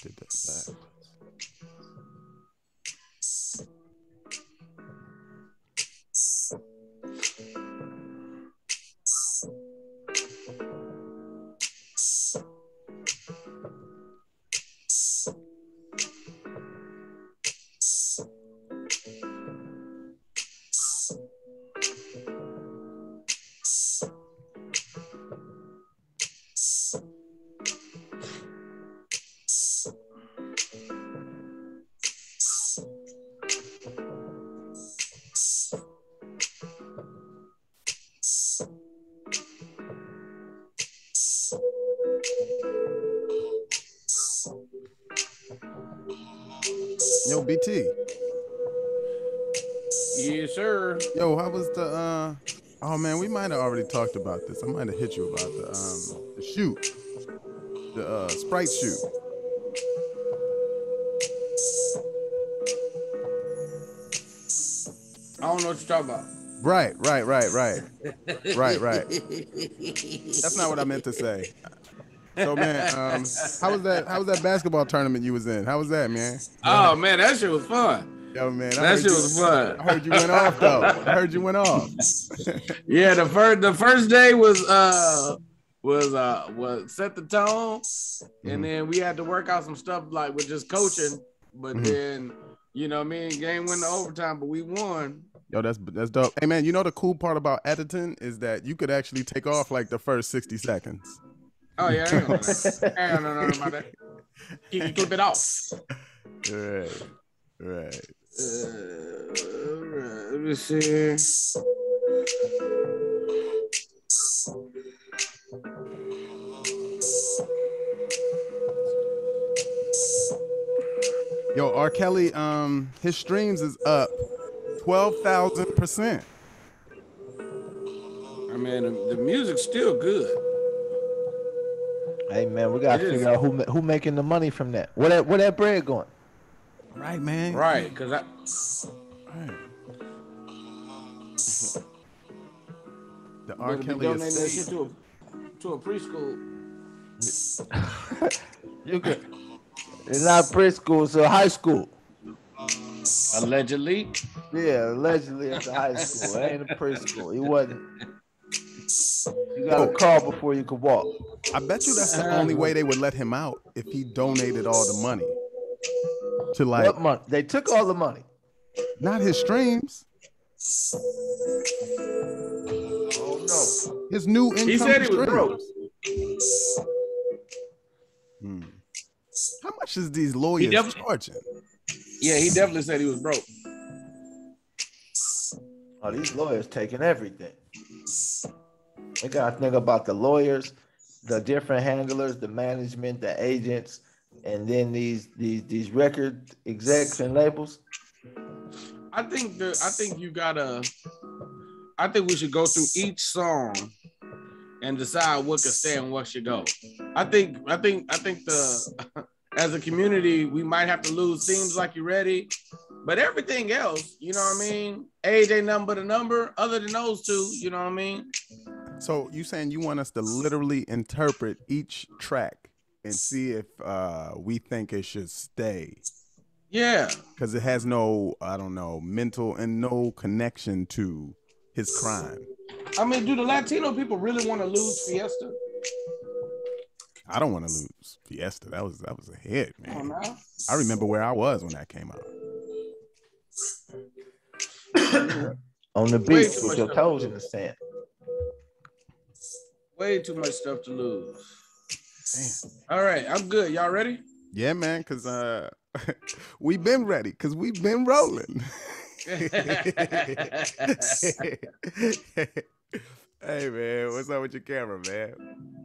Did that backwards. Yo, BT. Yes, sir. Yo, how was the oh man, we might have already talked about this. I might have hit you about the shoot. The Sprite shoot. I don't know what you're talking about. Right. That's not what I meant to say. So man, how was that basketball tournament you was in? How was that, man? Oh man, that shit was fun. Yo, man, That shit was fun. I heard you went off though. I heard you went off. Yeah, the first day was set the tone, and then we had to work out some stuff like with just coaching. But then, you know what I mean, game went to overtime, but we won. Yo, that's dope. Hey man, you know the cool part about editing is that you could actually take off like the first 60 seconds. Oh yeah, I ain't gonna know about that. You can clip it off. Right. Let me see. Yo, R. Kelly, his streams is up 12,000%. I mean, the music's still good. Hey man, we gotta figure out who making the money from that. Where that bread going? Right, man. Right, cause the R. Kelly donate that estate. shit to a preschool. You could. It's not preschool, so high school. Allegedly. Yeah, allegedly it's a high school. It ain't a preschool. He wasn't. You gotta crawl before you can walk. I bet you that's the only way they would let him out if he donated all the money to like. What money? They took all the money. Not his streams. Oh no. His new income. He said he was broke. How much is these lawyers charging? Yeah, he definitely said he was broke. Oh, these lawyers taking everything. We gotta think about the lawyers, the different handlers, the management, the agents, and then these record execs and labels. I think we should go through each song and decide what could stay and what should go. I think the as a community, we might have to lose themes like You Ready, but everything else, you know what I mean? Age ain't nothing but a number other than those two, you know what I mean? So you saying you want us to literally interpret each track and see if we think it should stay? Yeah. Because it has no, I don't know, mental and no connection to his crime. I mean, do the Latino people really want to lose Fiesta? I don't want to lose Fiesta. That was a hit, man. Oh, no. I remember where I was when that came out. On the beach with your toes in the sand. Way too much stuff to lose. Damn. All right, I'm good. Y'all ready? Yeah, man, because we've been ready, because we've been rolling. Hey, man, what's up with your camera, man?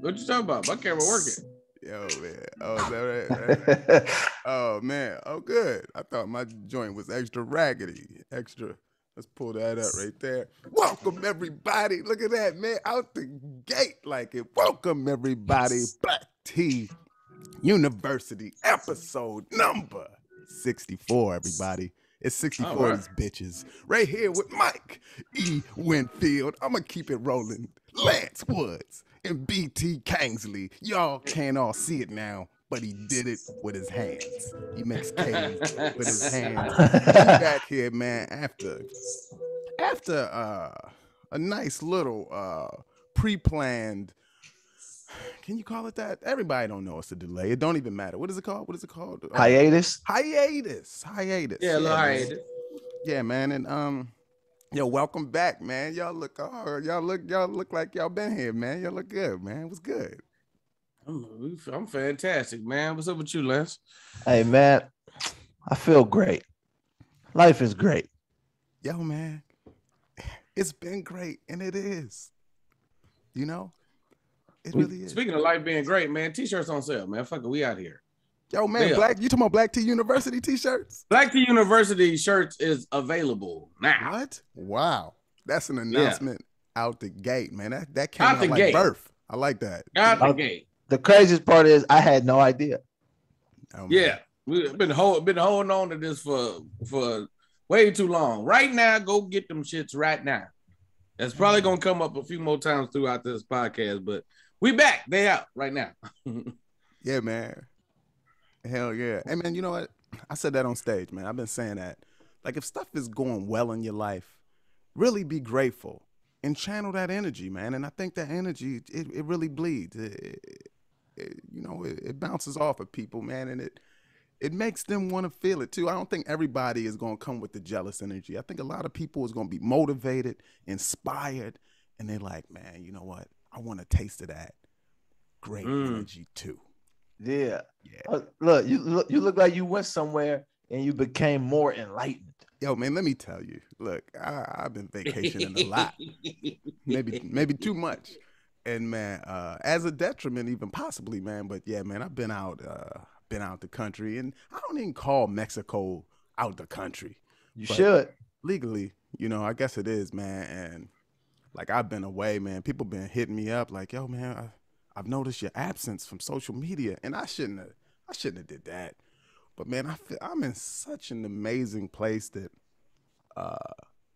What you talking about? My camera working. Yo, man. Oh, is that right? Oh, man. Oh, good. I thought my joint was extra raggedy. Extra. Let's pull that up right there. Welcome, everybody. Look at that, man. Out the gate like it. Welcome, everybody. Black T University episode number 64, everybody. It's 64 of these bitches. Right here with Mike E. Winfield. I'm going to keep it rolling. Lance Woods and BT Kingsley. Y'all can't all see it now, but but he did it with his hands. He makes K's with his hands. He's back here, man, after a nice little pre-planned. Can you call it that? Everybody don't know it's a delay. It don't even matter. What is it called? Hiatus. Hiatus. Yeah, hiatus. Yeah, man. And yo, welcome back, man. Y'all look like y'all been here, man. Y'all look good, man. It was good. I'm fantastic, man. What's up with you, Lance? Hey, man, I feel great. Life is great. Yo, man, it's been great, and it is. You know, it really is. Speaking of life being great, man, t-shirts on sale, man. Fuck it, we out here. Yo, man, you talking about Black T University t-shirts? Black T University shirts is available now. What? Wow, that's an announcement out the gate, man. That came out like birth. I like that. Out the gate. The craziest part is I had no idea. Oh, yeah, we've been holding on to this for way too long. Right now, go get them shits right now. That's probably gonna come up a few more times throughout this podcast, but we back. They out right now. Yeah, man. Hell yeah. Hey, man, you know what? I said that on stage, man. I've been saying that. Like, if stuff is going well in your life, really be grateful and channel that energy, man. And I think that energy, it really bleeds. It bounces off of people, man, and it makes them want to feel it too. I don't think everybody is going to come with the jealous energy. I think a lot of people is going to be motivated, inspired, and they're like, man, you know what? I want a taste of that great energy too. Yeah. Look, you look like you went somewhere and you became more enlightened. Yo, man, let me tell you. Look, I've been vacationing a lot, maybe too much. And man, as a detriment, even possibly, man. But yeah, man, I've been out the country, and I don't even call Mexico out the country. You should legally, I guess it is, man. And like, I've been away, man. People been hitting me up like, yo, man, I've noticed your absence from social media, and I shouldn't have did that. But man, I'm in such an amazing place that,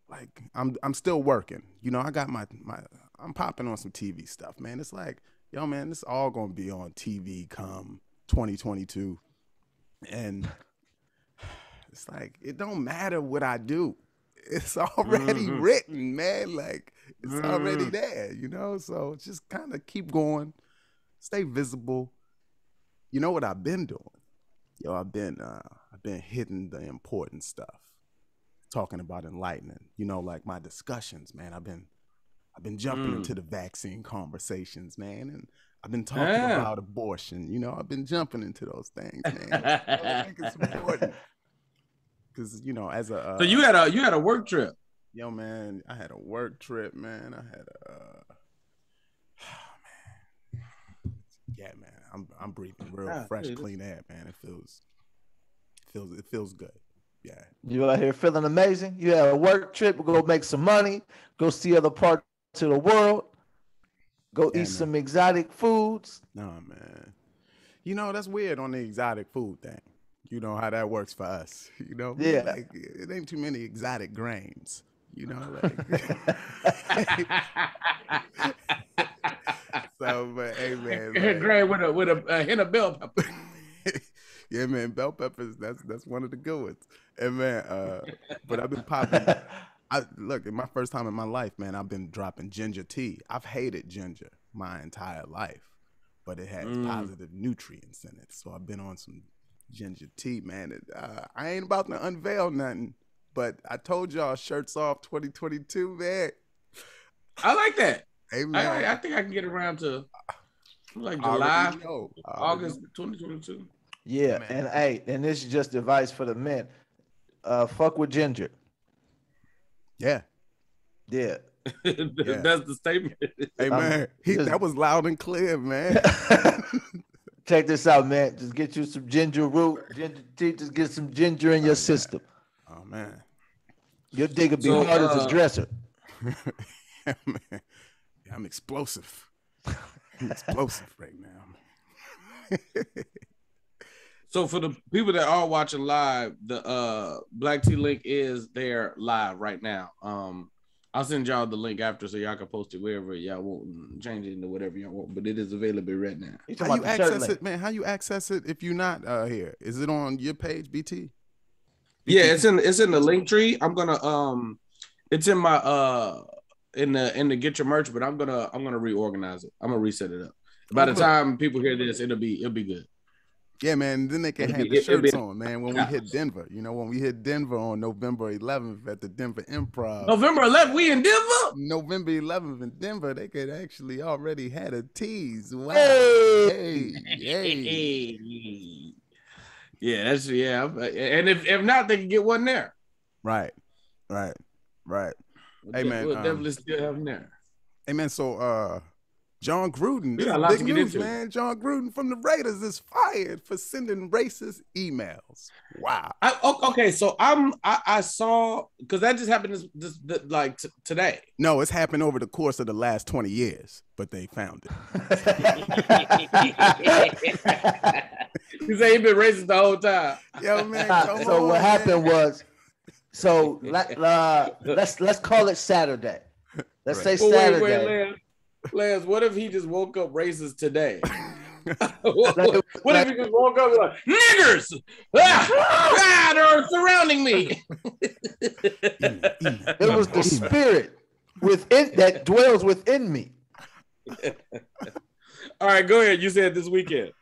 like, I'm still working. I got I'm popping on some TV stuff, man. It's like, yo, man, this all gonna be on TV come 2022, and it's like, it don't matter what I do. It's already written, man. Like, it's already there, So just kind of keep going, stay visible. You know what I've been doing? Yo, I've been hitting the important stuff, talking about enlightening. Like my discussions, man. I've been jumping into the vaccine conversations, man, and I've been talking about abortion. I've been jumping into those things, man. I think it's important because as a so you had a work trip. Yo, man, I had a work trip, man. I had yeah, man. I'm breathing real fresh, clean air, man. It feels good. Yeah. You out here feeling amazing. You had a work trip. Go make some money. Go see other parts of the world. Go eat some exotic foods. No, man. That's weird on the exotic food thing. You know how that works for us. Yeah. Like, it ain't too many exotic grains. Like. So, but hey, man. Grain with a hint of bell pepper. Yeah, man, bell peppers, that's one of the good ones. And man, but I've been popping. Look, in my first time in my life, man, I've been dropping ginger tea. I've hated ginger my entire life, but it has positive nutrients in it. So I've been on some ginger tea, man. I ain't about to unveil nothing, but I told y'all, shirts off 2022, man. I like that. Hey, man. I think I can get around to like July, August 2022. Yeah, man. And this is just advice for the men. Fuck with ginger. Yeah. Yeah. That's the statement. Hey, man, that was loud and clear, man. Check this out, man. Just get you some ginger root, ginger tea. Just get some ginger in your system. Oh, man. Your dick will be hard as a dresser. Yeah, man. Yeah, I'm explosive. I'm explosive right now. So for the people that are watching live, the Black Tea link is there live right now. I'll send y'all the link after so y'all can post it wherever y'all want and change it into whatever y'all want. But it is available right now. How you access it, man? How you access it if you're not here? Is it on your page, BT? Yeah, it's in the link tree. I'm gonna it's in my in the get your merch, but I'm gonna reorganize it. I'm gonna reset it up. By the time people hear this, it'll be good. Yeah, man. Then they can have the shirts on, man. When we hit Denver, when we hit Denver on November 11th at the Denver Improv. November 11th, we in Denver. November 11th in Denver, they could actually already had a tease. Wow. Hey. Yeah, that's And if not, they can get one there. Right. Hey, man. We'll definitely still have them there. Hey, man. So, John Gruden, this is big news, man. John Gruden from the Raiders is fired for sending racist emails. Wow. Okay, so I saw, because that just happened today. No, it's happened over the course of the last 20 years, but they found it. You say he been racist the whole time. Yo, man. So what happened was, let's call it Saturday. Let's say Saturday. Wait, Lance, what if he just woke up racist today? What if he just woke up like, niggers! They're surrounding me. It was the spirit within that dwells within me. All right, go ahead. You said this weekend.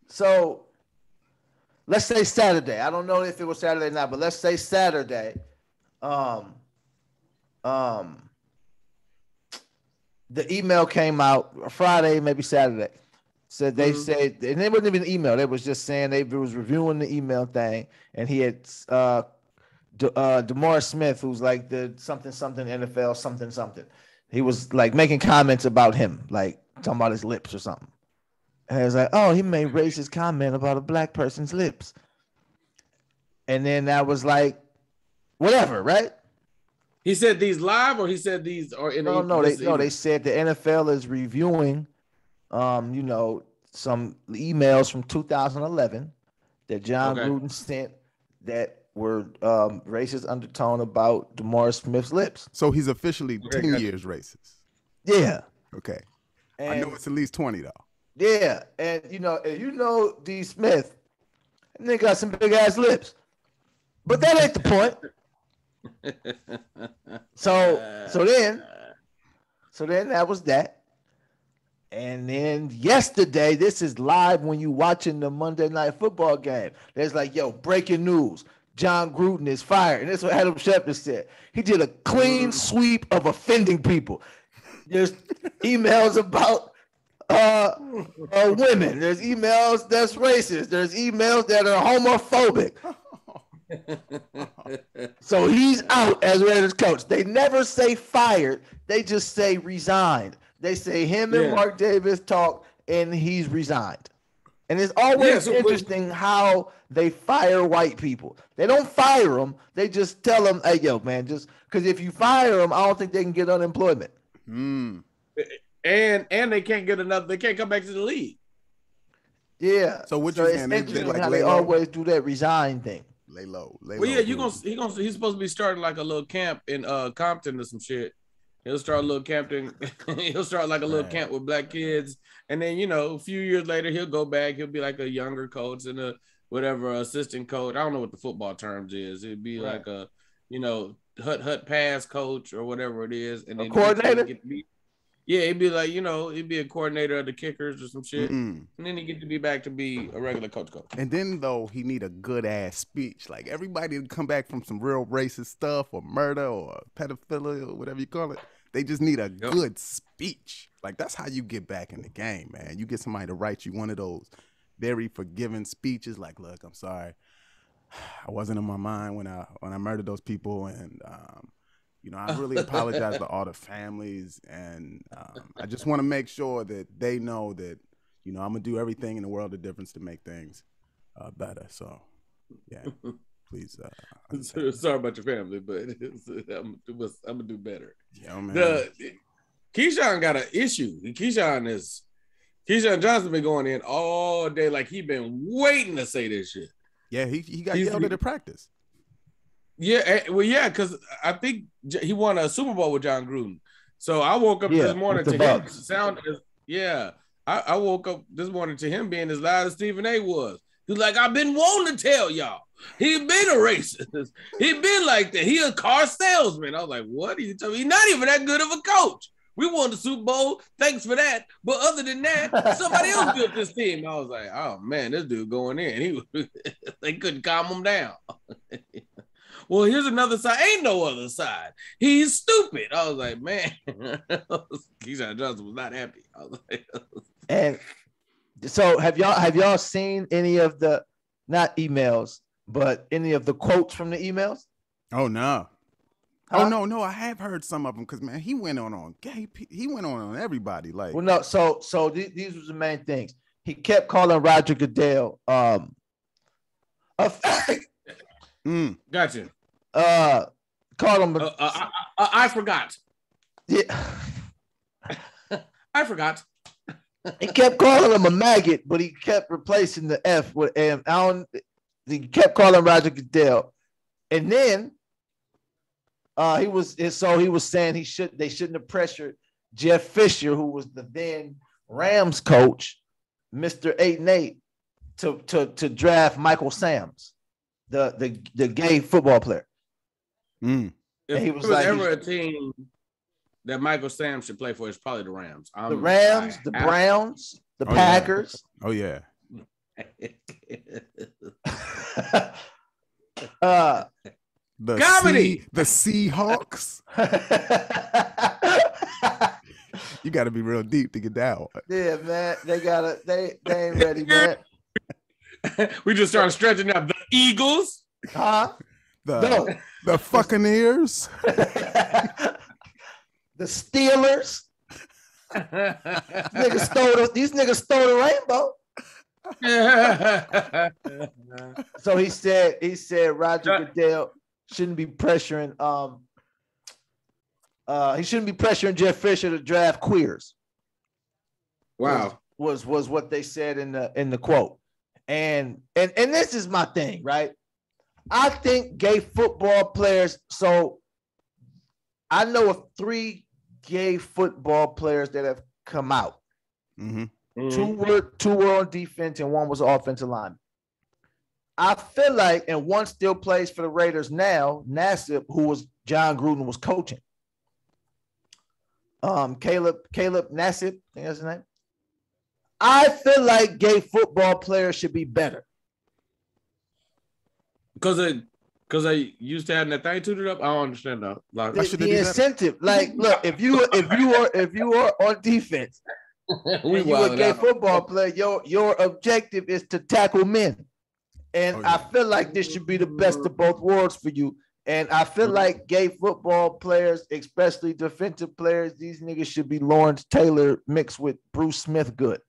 So let's say Saturday. I don't know if it was Saturday or not, but let's say Saturday. The email came out Friday, maybe Saturday. Said they said, and it wasn't even an email. They was just saying they was reviewing the email thing, and he had DeMaurice Smith, who's like the something NFL something. He was like making comments about him, like talking about his lips or something. And I was like, oh, he made racist comment about a black person's lips. And then that was like, whatever, right? He said these live, or he said these are in they said the NFL is reviewing some emails from 2011 that John Gruden sent that were racist undertone about DeMaurice Smith's lips. So he's officially 10 years racist. Yeah. Okay. And I know it's at least 20 though. Yeah, and D. Smith, and they got some big ass lips, but that ain't the point. So then that was that. And then yesterday, this is live when you watching the Monday Night Football game. There's like, breaking news. John Gruden is fired. And that's what Adam Schefter said. He did a clean sweep of offending people. There's emails about women. There's emails that's racist. There's emails that are homophobic. So he's out as Raiders coach. They never say fired. They just say resigned. They say him and Mark Davis talked and he's resigned. And it's always interesting how they fire white people. They don't fire them. They just tell them, hey, man, just because if you fire them, I don't think they can get unemployment. And they can't get another. They can't come back to the league. Yeah. So what you saying? It's interesting how they always do that resign thing. Lay low. Well, yeah, he's supposed to be starting like a little camp in Compton or some shit. He'll start a little camping. He'll start like a little camp with black kids, and then a few years later he'll go back. He'll be like a younger coach and a whatever assistant coach. I don't know what the football terms is. It'd be like a hut pass coach or whatever it is, and then coordinator. He'd be like he'd be a coordinator of the kickers or some shit, and then he get to be back to be a regular coach. And then though he need a good ass speech. Like everybody to come back from some real racist stuff or murder or pedophilia or whatever you call it. They just need a good speech. Like that's how you get back in the game, man. You get somebody to write you one of those very forgiving speeches. Like, look, I'm sorry, I wasn't in my mind when I murdered those people, and I really apologize to all the families, and I just want to make sure that they know that, I'm going to do everything in the world of difference to make things better. So, yeah, please. Sorry about your family, but I'm going to do better. Yeah, man. Keyshawn got an issue. Keyshawn Johnson been going in all day like he been waiting to say this shit. Yeah, he got yelled at practice. Yeah, because I think he won a Super Bowl with John Gruden. So I woke up this morning to him sound as I woke up this morning to him being as loud as Stephen A was. He's like, I've been wanting to tell y'all. He been a racist. He been like that. He a car salesman. I was like, what are you telling me? He's not even that good of a coach. We won the Super Bowl. Thanks for that. But other than that, somebody else built this team. I was like, oh man, this dude going in. They couldn't calm him down. Well, here's another side. Ain't no other side. He's stupid. I was like, man. Keyshawn Johnson was not happy. I was like, and so have y'all seen any of the, not emails, but any of the quotes from the emails? Oh no. Huh? Oh no, I have heard some of them because man, he went on gay. He went on everybody. Like, well, no, so these were the main things. He kept calling Roger Goodell a fag. Gotcha. Called him. I forgot. Yeah, I forgot. He kept calling him a maggot, but he kept replacing the F with M. He kept calling Roger Goodell, and then he was saying they shouldn't have pressured Jeff Fisher, who was the then Rams coach, Mr. 8-8, to draft Michael Sams, the gay football player. If he was like, ever a team that Michael Sam should play for, it's probably the Rams. The Rams, the Browns, the Packers. Yeah. Oh yeah. The comedy. The Seahawks. You got to be real deep to get that one. Yeah, man. They ain't ready, man. We just started stretching out the Eagles. Huh? The fucking ears. The Steelers. These niggas stole the rainbow. So he said Roger Goodell shouldn't be pressuring Jeff Fisher to draft queers. Wow. Was what they said in the quote. And this is my thing, right? I think gay football players, so I know of 3 gay football players that have come out. Mm-hmm. Two were on defense and one was an offensive lineman. I feel like, and one still plays for the Raiders now, Nassib, who was John Gruden was coaching. Caleb Nassib, I think that's his name. I feel like gay football players should be better. Because I used to have that thing tutored up. I don't understand that. Like, the incentive, like, look, if you are on defense, and you a gay football player, your objective is to tackle men, and I feel like this should be the best of both worlds for you. And I feel like gay football players, especially defensive players, these niggas should be Lawrence Taylor mixed with Bruce Smith good.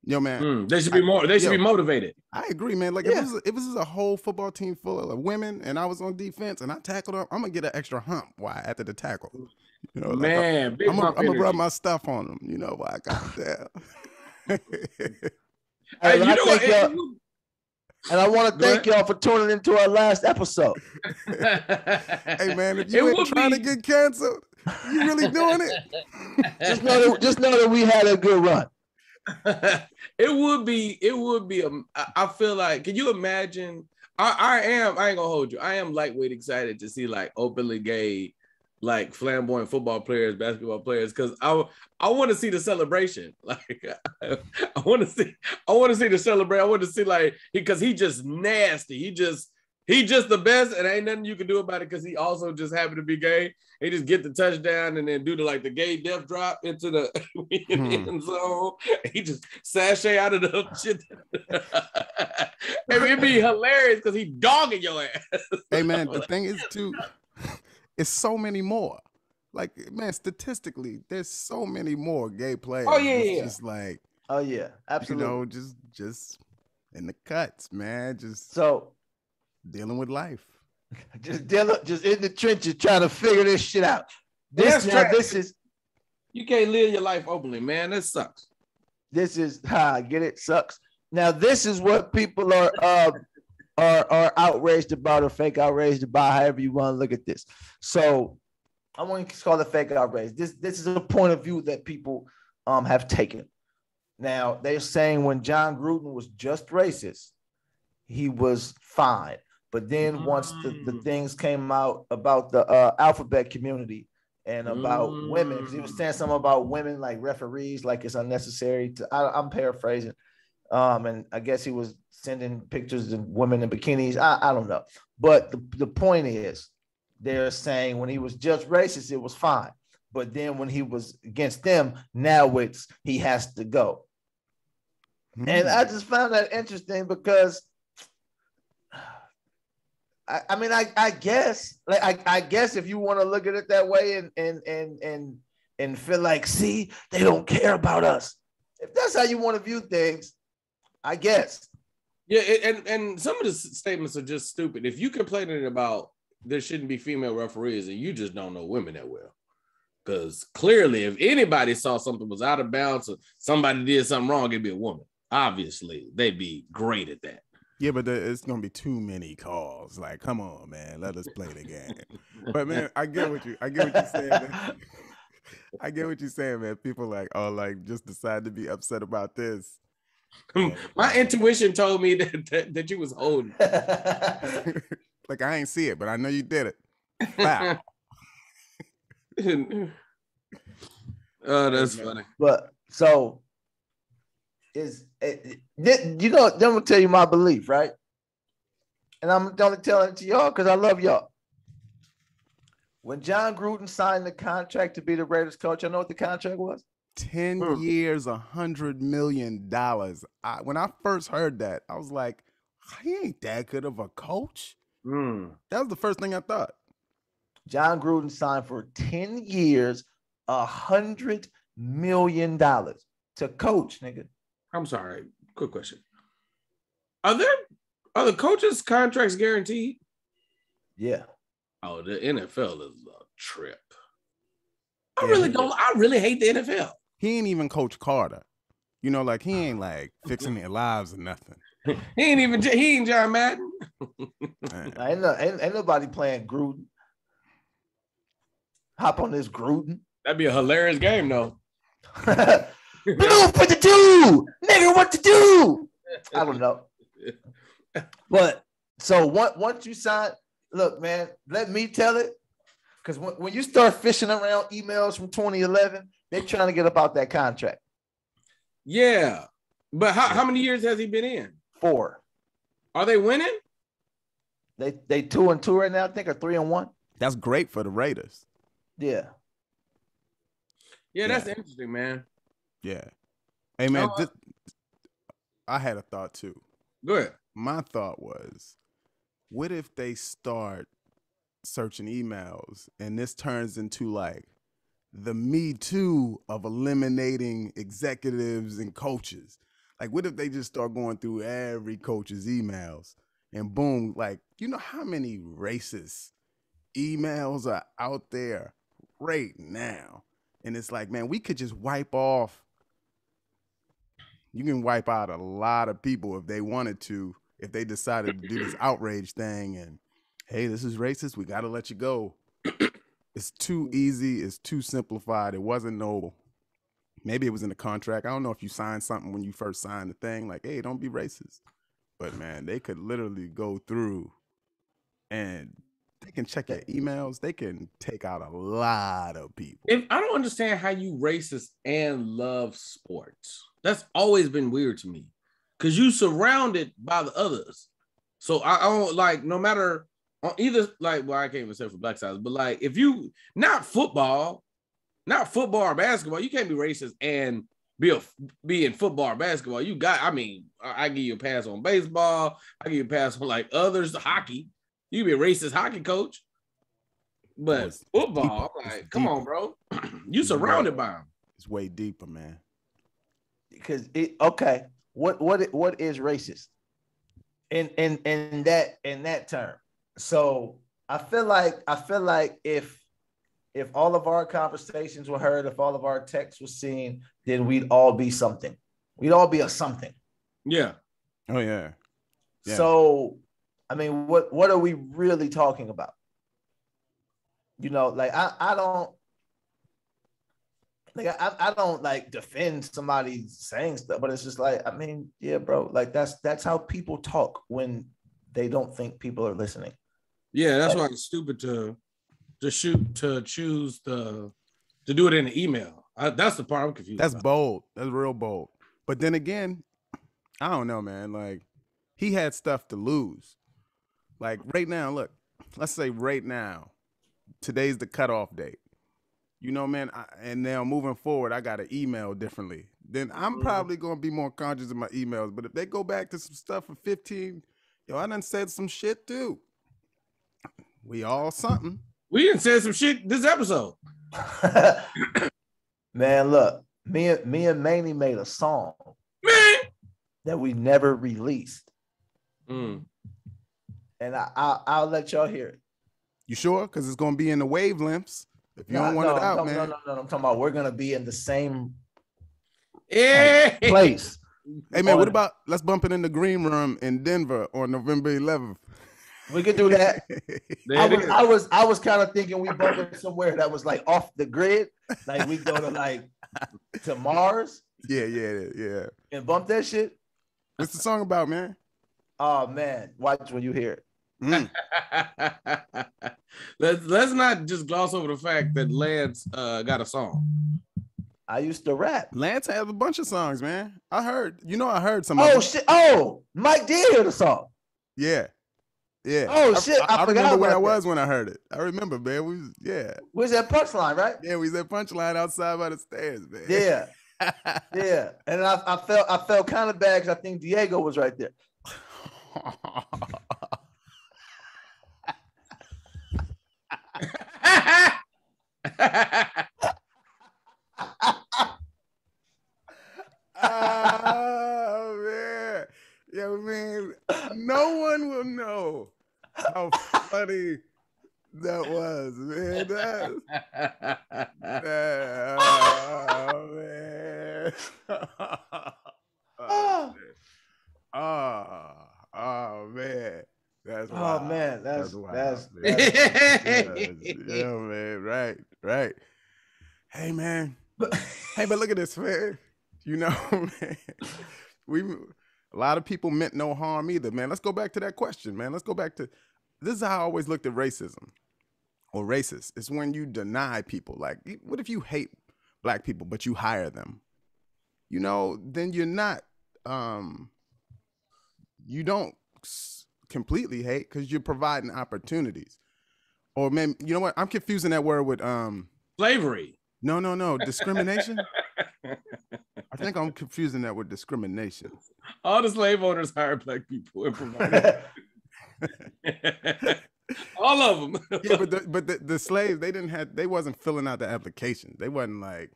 Yo, man, they should be more. They should be motivated. I agree, man. Like, if this is a whole football team full of women, and I was on defense, and I tackled them, I'm gonna get an extra hump. Why after the tackle? You know, man, I'm gonna rub my stuff on them. You know why I got that. Hey, and I want to thank y'all for tuning into our last episode. Hey, man, if you ain't trying to get canceled, you really doing it? Just know that we had a good run. It would be I feel like, can you imagine? I ain't gonna hold you. I am lightweight excited to see like openly gay, like flamboyant football players, basketball players, because I want to see the celebration. Like I want to see the celebration. I want to see like because he just nasty. He just the best, and ain't nothing you can do about it because he also just happened to be gay. He just get the touchdown and then do the gay death drop into the end zone. He just sashay out of the shit. It'd be hilarious because he dogging your ass. Hey man, the thing is too, it's so many more. Like, man, statistically, there's so many more gay players. Oh yeah, it's just like, oh yeah, absolutely. You know, just in the cuts, man. Just so dealing with life. Just in the trenches trying to figure this shit out. This is you can't live your life openly, man. That sucks. This is I get it, sucks. Now this is what people are are outraged about or fake outraged about, however you want to look at this. So I want to call it fake outrage. This is a point of view that people have taken. Now, they're saying when John Gruden was just racist, he was fine. But then once the things came out about the alphabet community and about women, because he was saying something about women like referees, like it's unnecessary. I'm paraphrasing. And I guess he was sending pictures of women in bikinis. I don't know. But the point is, they're saying when he was just racist, it was fine. But then when he was against them, now he has to go. And I just found that interesting because I guess if you want to look at it that way and feel like, see, they don't care about us. If that's how you want to view things, I guess. Yeah, and some of the statements are just stupid. If you complaining about there shouldn't be female referees, and you just don't know women that well. Because clearly, if anybody saw something was out of bounds or somebody did something wrong, it'd be a woman. Obviously, they'd be great at that. Yeah, but it's going to be too many calls. Like, come on, man, let us play the game. But, man, I get what you're saying, man. I get what you're saying, man. People just decide to be upset about this. My intuition told me that you was holding. Like, I ain't see it, but I know you did it. Wow. Oh, that's funny. But so I'm gonna tell you my belief, right? And I'm only telling it to y'all because I love y'all. When John Gruden signed the contract to be the Raiders coach, I know what the contract was. 10 years, $100 million. When I first heard that, I was like, he ain't that good of a coach. That was the first thing I thought. John Gruden signed for 10 years, $100 million to coach, nigga. I'm sorry. Quick question. Are the coaches' contracts guaranteed? Yeah. Oh, the NFL is a trip. I really hate the NFL. He ain't even Coach Carter. You know, like he ain't like fixing their lives or nothing. He ain't John Madden. Ain't nobody playing Gruden. Hop on this Gruden. That'd be a hilarious game, though. Blue for the do, nigga. What to do? I don't know. But so once you sign, look, man. Let me tell it, because when you start fishing around emails from 2011, they're trying to get up out that contract. Yeah, but how many years has he been in? 4. Are they winning? They 2-2 right now, I think, or 3-1. That's great for the Raiders. Yeah. Yeah, that's interesting, man. Yeah. Hey, man, I had a thought too. Go ahead. My thought was, what if they start searching emails and this turns into like the Me Too of eliminating executives and coaches? Like, what if they just start going through every coach's emails and boom, like, you know how many racist emails are out there right now? And it's like, man, we could just wipe off. You can wipe out a lot of people if they wanted to, if they decided to do this outrage thing and, hey, this is racist, we got to let you go. It's too easy. It's too simplified. It wasn't noble. Maybe it was in the contract. I don't know if you signed something when you first signed the thing, like, hey, don't be racist. But, man, they could literally go through and they can check your emails. They can take out a lot of people. I don't understand how you racist and love sports. That's always been weird to me because you surrounded by the others. So I don't like, no matter on either, like, well, I can't even say for black sides, but like, if you not football or basketball, you can't be racist and be in football or basketball. I give you a pass on baseball. I give you a pass on like others, hockey. You be a racist hockey coach, but football, I'm like, come on, bro. You surrounded by them. It's way deeper, man. Because what is racist in that term? So I feel like if all of our conversations were heard, if all of our texts were seen, then we'd all be something. We'd all be a something. Yeah. Oh yeah. So I mean, what are we really talking about? You know, like I don't like I don't like defend somebody saying stuff, but it's just like, I mean, yeah, bro, like that's how people talk when they don't think people are listening. Yeah, that's why it's stupid to choose to do it in an email. That's the part I'm confused That's about. bold. That's real bold. But then again, I don't know, man. Like, he had stuff to lose. Like right now, look, let's say right now, today's the cutoff date. You know, man, and now moving forward, I got to email differently. Then I'm probably going to be more conscious of my emails. But if they go back to some stuff for 15, yo, I done said some shit too. We all something. We didn't say some shit this episode. Man, look, me and Manny made a song, man, that we never released. Mm. And I'll let y'all hear it. You sure? Because it's going to be in the wavelengths. If you don't want it out, man. No. I'm talking about we're going to be in the same Hey. place. Hey, man, what about let's bump it in the green room in Denver on November 11th? We could do that. There I was kind of thinking we bump it somewhere that was like off the grid. Like we go to like to Mars. Yeah. And bump that shit. What's the song about, man? Oh man, watch when you hear it. Mm. Let's not just gloss over the fact that Lance got a song. I used to rap. Lance has a bunch of songs, man. I heard some. Oh shit! Oh, Mike did hear the song. Yeah. Oh shit! I forgot remember where I about was that. when I heard it. I remember, man. Where's that punchline, right? Yeah, we was at Punchline outside by the stairs, man. Yeah. Yeah. And I felt kind of bad because I think Diego was right there. Oh man. Yo, man, no one will know how funny that was, man. Oh man. Oh man. That's wild. Oh man, that's wild. Yeah, man. Right. Hey man. Hey, but look at this, man. You know, man. A lot of people meant no harm either, man. Let's go back to that question, man. Let's go back to this is how I always looked at racism or racist. It's when you deny people. Like, what if you hate black people, but you hire them? You know, then you're not, you don't completely hate because you're providing opportunities. Or, man, you know what? I'm confusing that word with slavery. No. Discrimination? I think I'm confusing that with discrimination. All the slave owners hired black people and provided. All of them. Yeah, but the slaves, they wasn't filling out the application. They wasn't like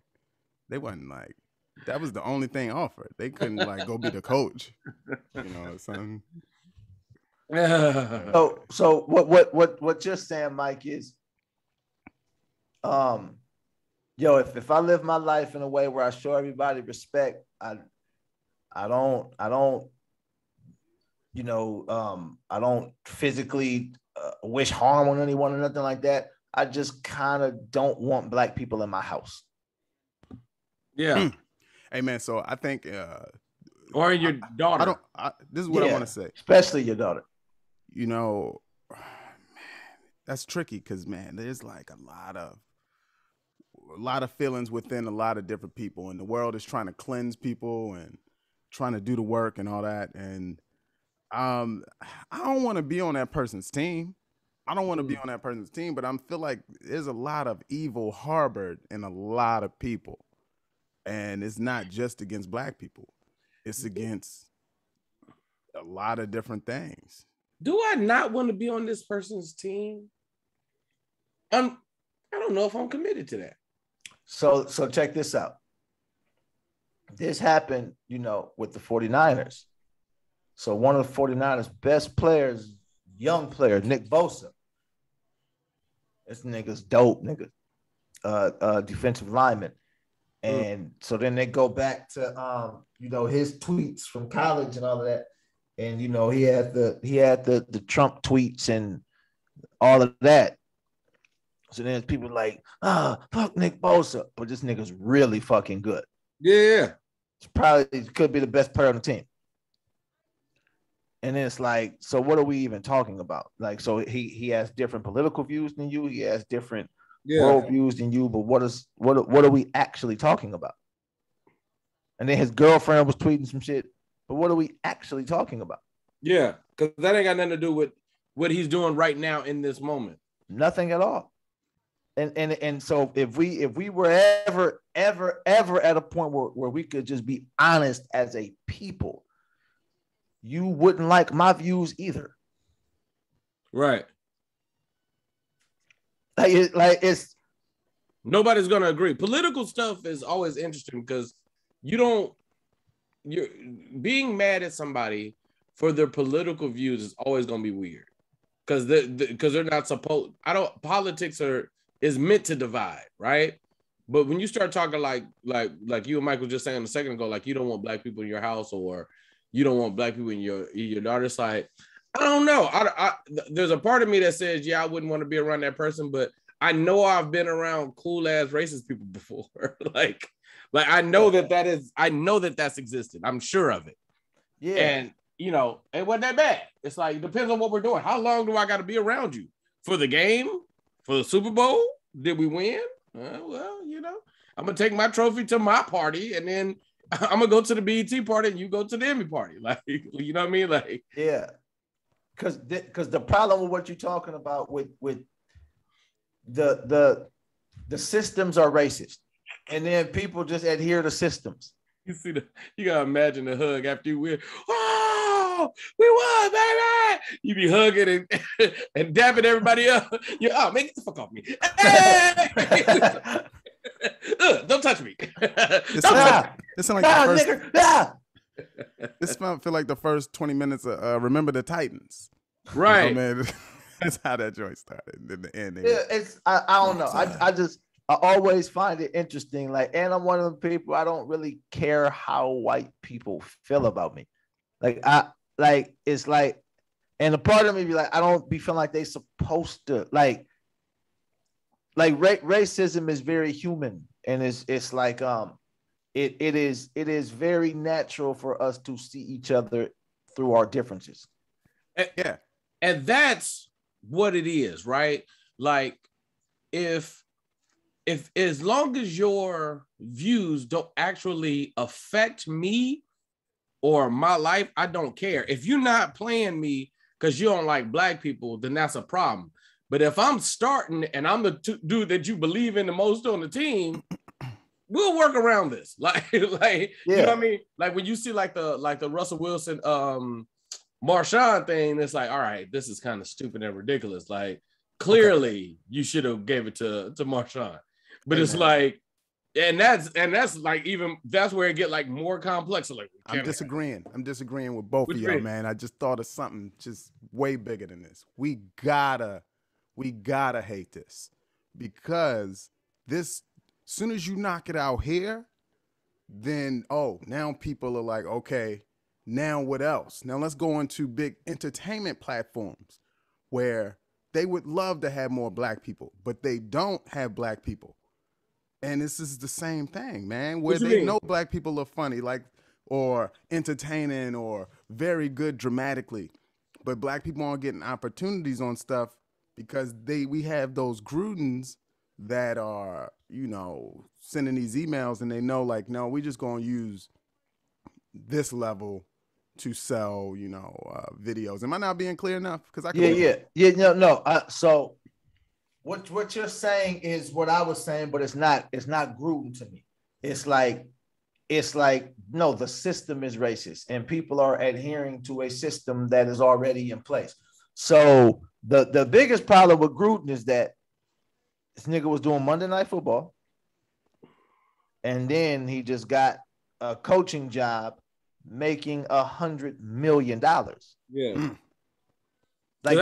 that was the only thing offered. They couldn't like go be the coach. You know, something. So what you're saying, Mike, is yo, if I live my life in a way where I show everybody respect, I don't you know, I don't physically wish harm on anyone or nothing like that. I just kind of don't want black people in my house. Yeah. Hey man, so I think or your daughter. This is what I want to say. Especially your daughter. You know, man, that's tricky because man, there's like a lot of feelings within a lot of different people, and the world is trying to cleanse people and trying to do the work and all that. And I don't want to be on that person's team. But I feel like there's a lot of evil harbored in a lot of people. And it's not just against black people. It's against a lot of different things. Do I not want to be on this person's team? I don't know if I'm committed to that. So check this out. This happened, you know, with the 49ers. So one of the 49ers' best players, young player, Nick Bosa. This nigga's dope, nigga. Defensive lineman. And so then they go back to you know, his tweets from college and all of that. and you know he had the Trump tweets and all of that. So then people like, fuck Nick Bosa, but this nigga's really fucking good. Yeah, He could be the best player on the team. And then it's like, so what are we even talking about? Like, so he has different political views than you. He has different world views than you. But what are we actually talking about? And then his girlfriend was tweeting some shit. But what are we actually talking about? Yeah, because that ain't got nothing to do with what he's doing right now in this moment. Nothing at all. And so if we were ever at a point where we could just be honest as a people, you wouldn't like my views either. Right. Like it's nobody's gonna agree. Political stuff is always interesting because you're being mad at somebody for their political views is always gonna be weird. Because they're not supposed. Politics is meant to divide, right? But when you start talking like you and Mike was just saying a second ago, like you don't want black people in your house or you don't want black people in your daughter's side. I don't know. There's a part of me that says, yeah, I wouldn't want to be around that person, but I know I've been around cool ass racist people before. like I know that's existed. I'm sure of it. Yeah. And you know, it wasn't that bad. It's like, it depends on what we're doing. How long do I got to be around you? For the game? For the Super Bowl? Did we win? Well, you know, I'm going to take my trophy to my party and then I'm going to go to the BET party and you go to the Emmy party. Like, you know what I mean? Like, yeah. Because the problem with what you're talking about with the systems are racist. And then people just adhere to systems. You gotta imagine the hug after you win. Oh, we won, baby! You be hugging and dapping everybody up. Man, get the fuck off me! Hey! Don't touch me! This sound feel like the first 20 minutes of Remember the Titans. Right, man. That's how that joint started. In the end, I don't know. I always find it interesting. Like, and I'm one of the people, I don't really care how white people feel about me. It's like, and a part of me be like, I don't be feeling like they supposed to racism is very human. And it's like, it is very natural for us to see each other through our differences. Yeah. And that's what it is, right? Like, if as long as your views don't actually affect me or my life, I don't care. If you're not playing me because you don't like black people, then that's a problem. But if I'm starting and I'm the dude that you believe in the most on the team, we'll work around this. Like, you know what I mean? Like when you see like the Russell Wilson Marshawn thing, it's like, all right, this is kind of stupid and ridiculous. Like, clearly you should have gave it to Marshawn. But it's like, and that's like, even that's where it get like more complex. So like, I'm disagreeing with both of y'all, man. I just thought of something just way bigger than this. We gotta hate this, because this, soon as you knock it out here, then now people are like, okay, now what else? Now let's go into big entertainment platforms where they would love to have more black people, but they don't have black people. And this is the same thing, man, where they know black people are funny, like, or entertaining or very good dramatically, but black people aren't getting opportunities on stuff because we have those Grudens that are, you know, sending these emails and they know, like, no, we just going to use this level to sell, you know, videos. Am I not being clear enough? Because I can no. So what you're saying is what I was saying, but it's not Gruden to me. It's like no, the system is racist and people are adhering to a system that is already in place. So the biggest problem with Gruden is that this nigga was doing Monday Night Football, and then he just got a coaching job making $100 million. Yeah. Like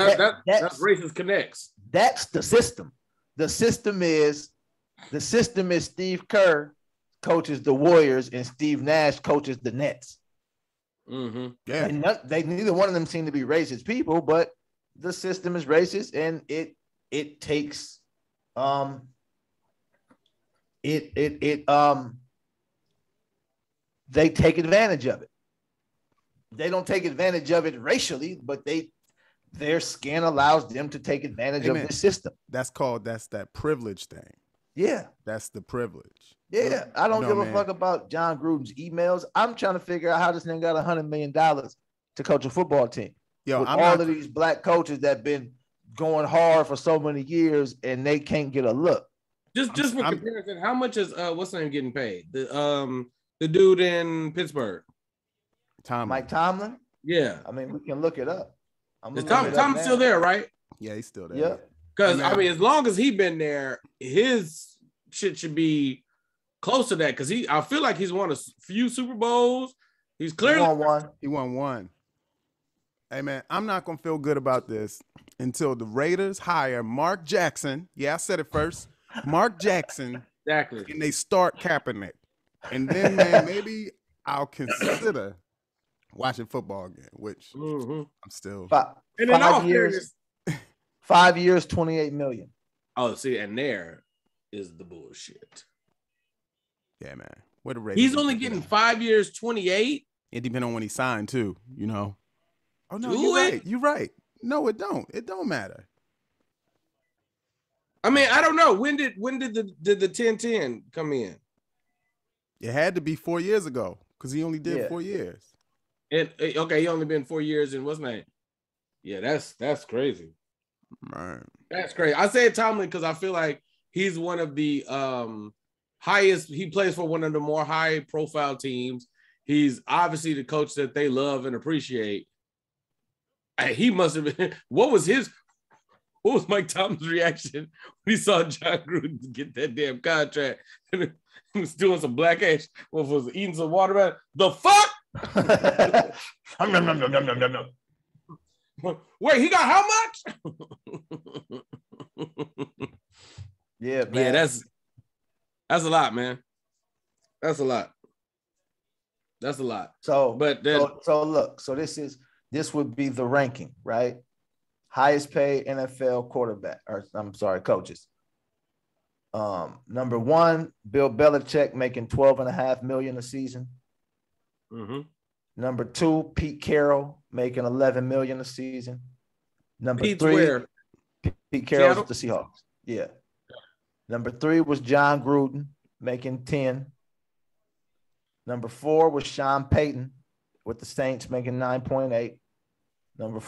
that's racist connects. That's the system. The system is Steve Kerr coaches the Warriors and Steve Nash coaches the Nets. Mm-hmm. Yeah. And neither one of them seem to be racist people, but the system is racist, and it takes they take advantage of it. They don't take advantage of it racially, but their skin allows them to take advantage of the system. That's that privilege thing. Yeah. That's the privilege. Yeah. I don't give a fuck about John Gruden's emails. I'm trying to figure out how this nigga got $100 million to coach a football team. Yo, with all of these black coaches that been going hard for so many years and they can't get a look. Just for comparison, how much is what's the name getting paid? The dude in Pittsburgh. Mike Tomlin? Yeah. I mean, we can look it up. Tomlin's still there, right? Yeah, he's still there. Yeah. Because I mean, as long as he's been there, his shit should be close to that. Because I feel like he's won a few Super Bowls. He's clearly won one. He won one. Hey man, I'm not gonna feel good about this until the Raiders hire Mark Jackson. Yeah, I said it first. Mark Jackson. Exactly. And they start Kaepernick. And then man, maybe I'll consider watching football again, which I'm still 5 years. 5 years, $28 million. Oh, see, and there is the bullshit. Yeah, man. What the Raiders? He's only getting 5 years, 28. It depends on when he signed too, you know. Oh no, you're right. No, it don't. It don't matter. I mean, I don't know. When did the 10-10 come in? It had to be 4 years ago because he only did 4 years. And okay, he only been 4 years in what's name? Yeah, that's crazy. Right. That's crazy. I say Tomlin because I feel like he's one of the highest. He plays for one of the more high profile teams. He's obviously the coach that they love and appreciate. He must have been. What was Mike Tomlin's reaction when he saw John Gruden get that damn contract? And he was doing some black ash. Was eating some watermelon? The fuck? Wait, he got how much? Yeah, man. Yeah, that's a lot, man. That's a lot. So, but then, so look, so this would be the ranking, right? Highest paid NFL coaches. Number one, Bill Belichick making $12.5 million a season. Mm-hmm. Number two, Pete Carroll making $11 million a season. Number Pete's three, where? Pete Carroll's with the Seahawks. Yeah. Number three was John Gruden making 10. Number four was Sean Payton with the Saints making 9.8. Number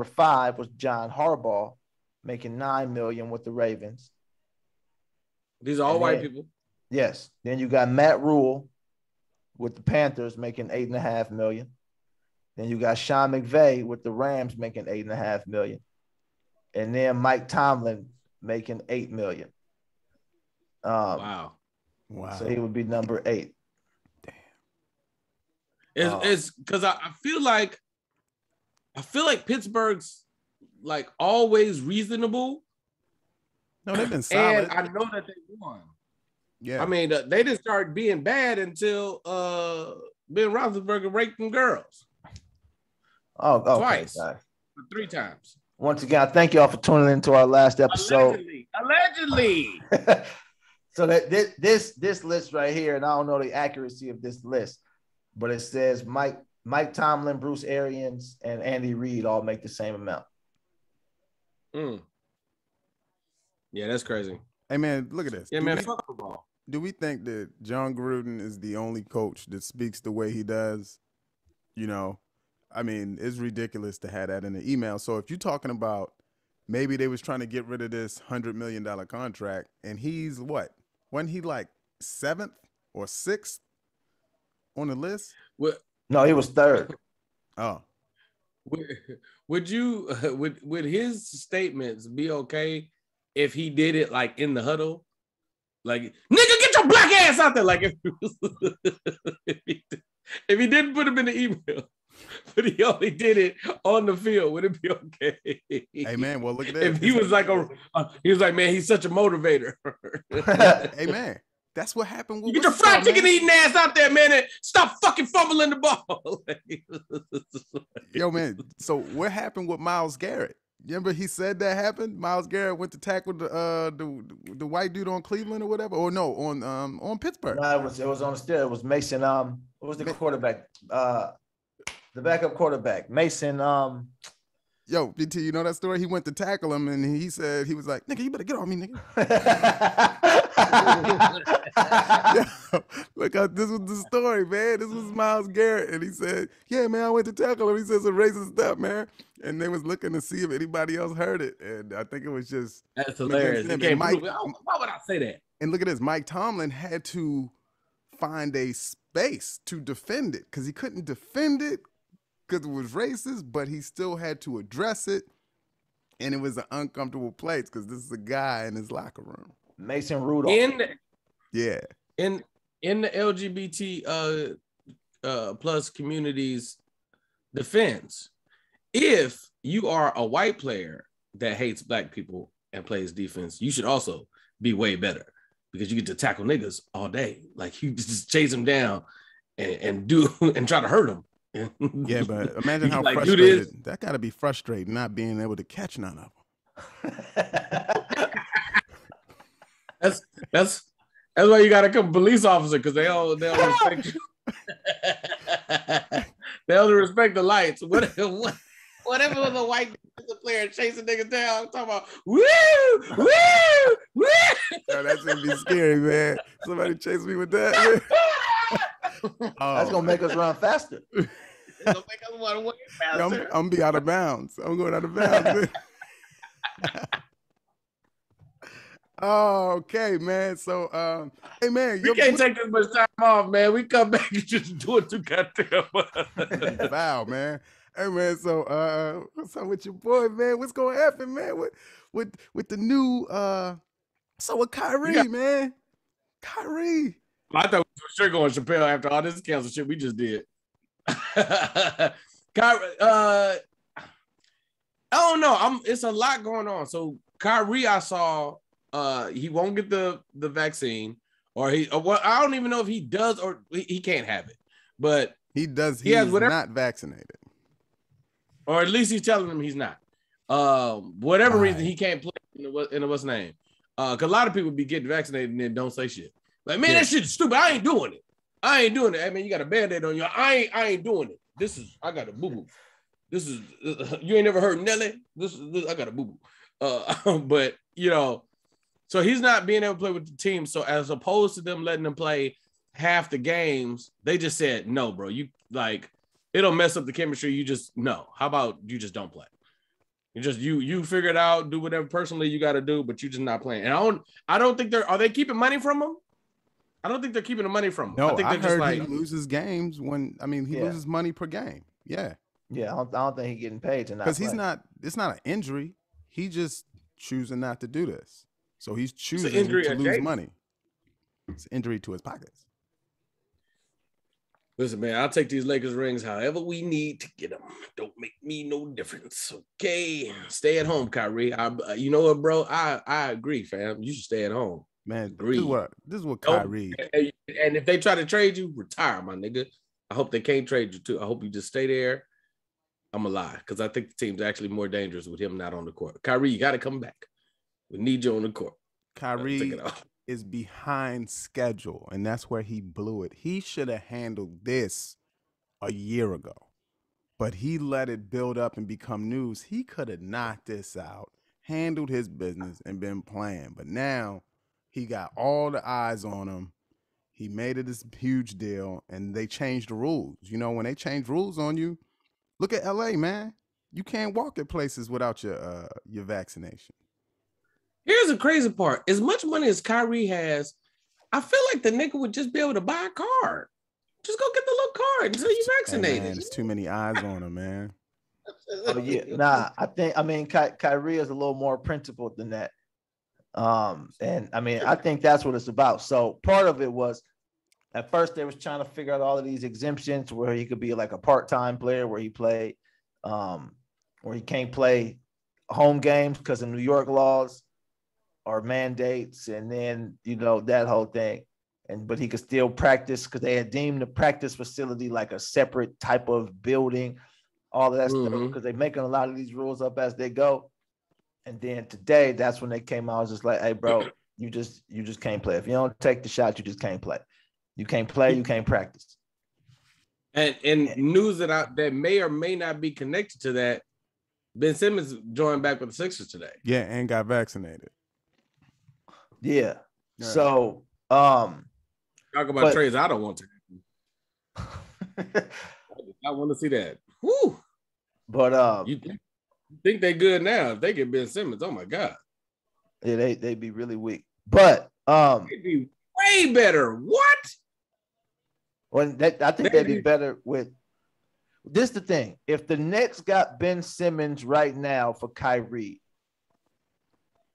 five was John Harbaugh making $9 million with the Ravens. These are all white people. Yes. Then you got Matt Rule with the Panthers making $8.5 million. Then you got Sean McVay with the Rams making $8.5 million. And then Mike Tomlin making $8 million. Wow. So he would be number 8. Damn. It's because I feel like Pittsburgh's like always reasonable. No, they've been solid. And I know that they won. Yeah. I mean, they didn't start being bad until Ben Roethlisberger raped them girls. Oh, twice. Okay. 3 times. Once again, thank you all for tuning into our last episode. Allegedly. So that this list right here, and I don't know the accuracy of this list, but it says Mike Tomlin, Bruce Arians, and Andy Reid all make the same amount. Yeah, that's crazy. Hey man, look at this. Yeah, man, fuck football. Do we think that John Gruden is the only coach that speaks the way he does? You know, I mean, it's ridiculous to have that in the email. So if you're talking about maybe they was trying to get rid of this $100 million contract, and he's what? Wasn't he like 7th or 6th on the list? No, he was 3rd. Oh. Would his statements be okay if he did it like in the huddle? Like, nigga, get your black ass out there. Like if he didn't put him in the email, but he only did it on the field, would it be okay? Hey man, well look at that. If he was like he was like, man, he's such a motivator. Hey man, That's what happened with You get your fried chicken eating ass out there, man, and stop fucking fumbling the ball. Yo, man. So what happened with Myles Garrett? Remember he said that happened? Myles Garrett went to tackle the white dude on Cleveland or whatever, or no, on Pittsburgh. No, it was on the still. It was Mason. What was the quarterback? The backup quarterback, Mason. Yo, BT, you know that story? He went to tackle him, and he said he was like, "Nigga, you better get on me, nigga." Yo, look, this was the story, man. This was Myles Garrett, and he said, "Yeah, man, I went to tackle him." He said some racist stuff, man, and they was looking to see if anybody else heard it, and I think it was just that's hilarious. Why would I say that? And look at this, Mike Tomlin had to find a space to defend it because he couldn't defend it because it was racist, but he still had to address it, and it was an uncomfortable place because this is a guy in his locker room. Mason Rudolph. In the LGBT plus community's defense, if you are a white player that hates black people and plays defense, you should also be way better because you get to tackle niggas all day. Like you just chase them down and try to hurt them. Yeah, but imagine how like, frustrated that got to be frustrating not being able to catch none of them. That's why you got to become a police officer because they don't respect you. They don't respect the lights. Whatever was a white player chasing niggas down, I'm talking about woo. Yo, that should be scary, man. Somebody chase me with that, man. That's gonna make us run faster. It's gonna make us run way faster. I'm gonna be out of bounds. I'm going out of bounds. Oh, okay, man. So, hey, man, we can't take this much time off, man. We come back and just do it too goddamn much. Wow, man. Hey, man. So, what's up with your boy, man? What's gonna happen, man? With the new so with Kyrie, man. Kyrie. I thought we were sure going Chappelle after all this cancel shit we just did. Kyrie, I don't know. It's a lot going on. So Kyrie, I saw he won't get the vaccine, or I don't even know if he does or he can't have it, but he does. He's not vaccinated, or at least he's telling them he's not. Whatever reason he can't play in the what's name. Cause a lot of people be getting vaccinated and then don't say shit. Like, man, that shit's stupid. I ain't doing it. Hey, man, you got a Band-Aid on you. I ain't doing it. I got a boo-boo. This is, you ain't never heard Nelly? This I got a boo-boo. But, so he's not being able to play with the team. So as opposed to them letting them play half the games, they just said, no, bro, it'll mess up the chemistry. No. How about you just don't play? You figure it out, do whatever personally you got to do, but you just not playing. And I don't think are they keeping money from him? I don't think they're keeping the money from him. No, I think they're heard he loses games he loses money per game. Yeah. Yeah, I don't think he's getting paid to not play. Because it's not an injury. He just choosing not to do this. So he's choosing to lose money. It's an injury to his pockets. Listen, man, I'll take these Lakers rings however we need to get them. Don't make me no difference, okay? Stay at home, Kyrie. You know what, bro? I agree, fam. You should stay at home. Man, this is what Kyrie. And if they try to trade you, retire, my nigga. I hope they can't trade you too. I hope you just stay there. I'm a lie because I think the team's actually more dangerous with him not on the court. Kyrie, you got to come back. We need you on the court. Kyrie is behind schedule, and that's where he blew it. He should have handled this a year ago, but he let it build up and become news. He could have knocked this out, handled his business, and been playing. But now he got all the eyes on him. He made it this huge deal, and they changed the rules. When they change rules on you, look at LA, man. You can't walk at places without your vaccination. Here's the crazy part. As much money as Kyrie has, I feel like the nigga would just be able to buy a card. Just go get the little card until you vaccinated. Hey, man, there's too many eyes on him, man. Oh, yeah. Kyrie is a little more principled than that. I think that's what it's about. So part of it was, at first they was trying to figure out all of these exemptions where he could be like a part-time player where he played, where he can't play home games because of New York laws or mandates. And then, that whole thing. but he could still practice because they had deemed the practice facility like a separate type of building, all of that stuff, because they're making a lot of these rules up as they go. And then today, that's when they came out. I was just like, hey, bro, you just can't play. If you don't take the shot, you just can't play. You can't play, you can't practice. And news that may or may not be connected to that, Ben Simmons joined back with the Sixers today. Yeah, and got vaccinated. Yeah. So talk about trades I don't want to happen. I want to see that. Whew. But you think they good now? If they get Ben Simmons, oh my God. Yeah, they'd be really weak. But they'd be way better. What? Well, I think they'd be better with this. The thing, if the Nets got Ben Simmons right now for Kyrie,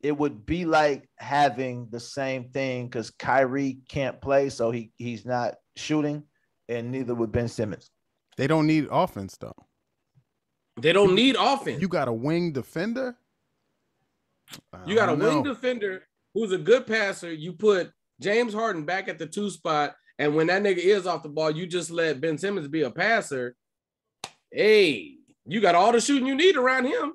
it would be like having the same thing because Kyrie can't play, so he's not shooting, and neither would Ben Simmons. They don't need offense though. They don't need offense. You got a wing defender. You got a wing defender who's a good passer. You put James Harden back at the 2 spot, and when that nigga is off the ball, you just let Ben Simmons be a passer. Hey, you got all the shooting you need around him.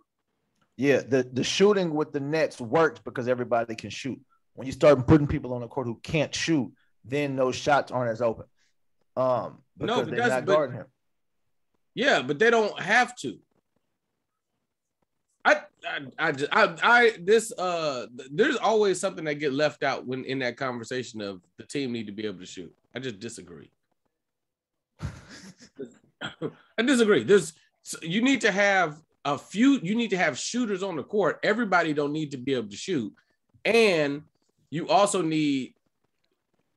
Yeah, the shooting with the Nets works because everybody can shoot. When you start putting people on the court who can't shoot, then those shots aren't as open. Because they're not guarding him. Yeah, but they don't have to. There's always something that get left out when in that conversation of the team need to be able to shoot. I just disagree. I disagree. You need to have you need to have shooters on the court. Everybody don't need to be able to shoot. And you also need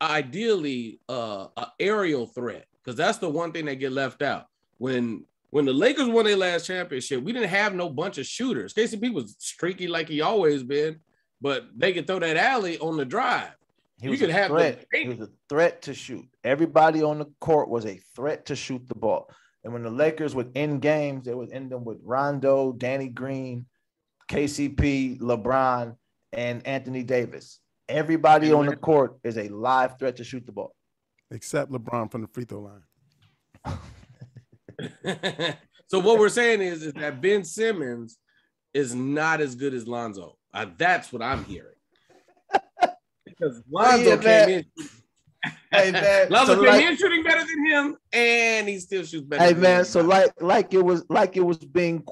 ideally an aerial threat, because that's the one thing that get left out. When the Lakers won their last championship, we didn't have no bunch of shooters. KCP was streaky like he always been, but they could throw that alley on the drive. He was a threat to shoot. Everybody on the court was a threat to shoot the ball. And when the Lakers would end games, they would end them with Rondo, Danny Green, KCP, LeBron, and Anthony Davis. Everybody on the court is a live threat to shoot the ball. Except LeBron from the free throw line. So what we're saying is that Ben Simmons is not as good as Lonzo. That's what I'm hearing. Because Lonzo came in. Hey man, Lonzo came in shooting better than him, and he still shoots better. Hey man, so like it was being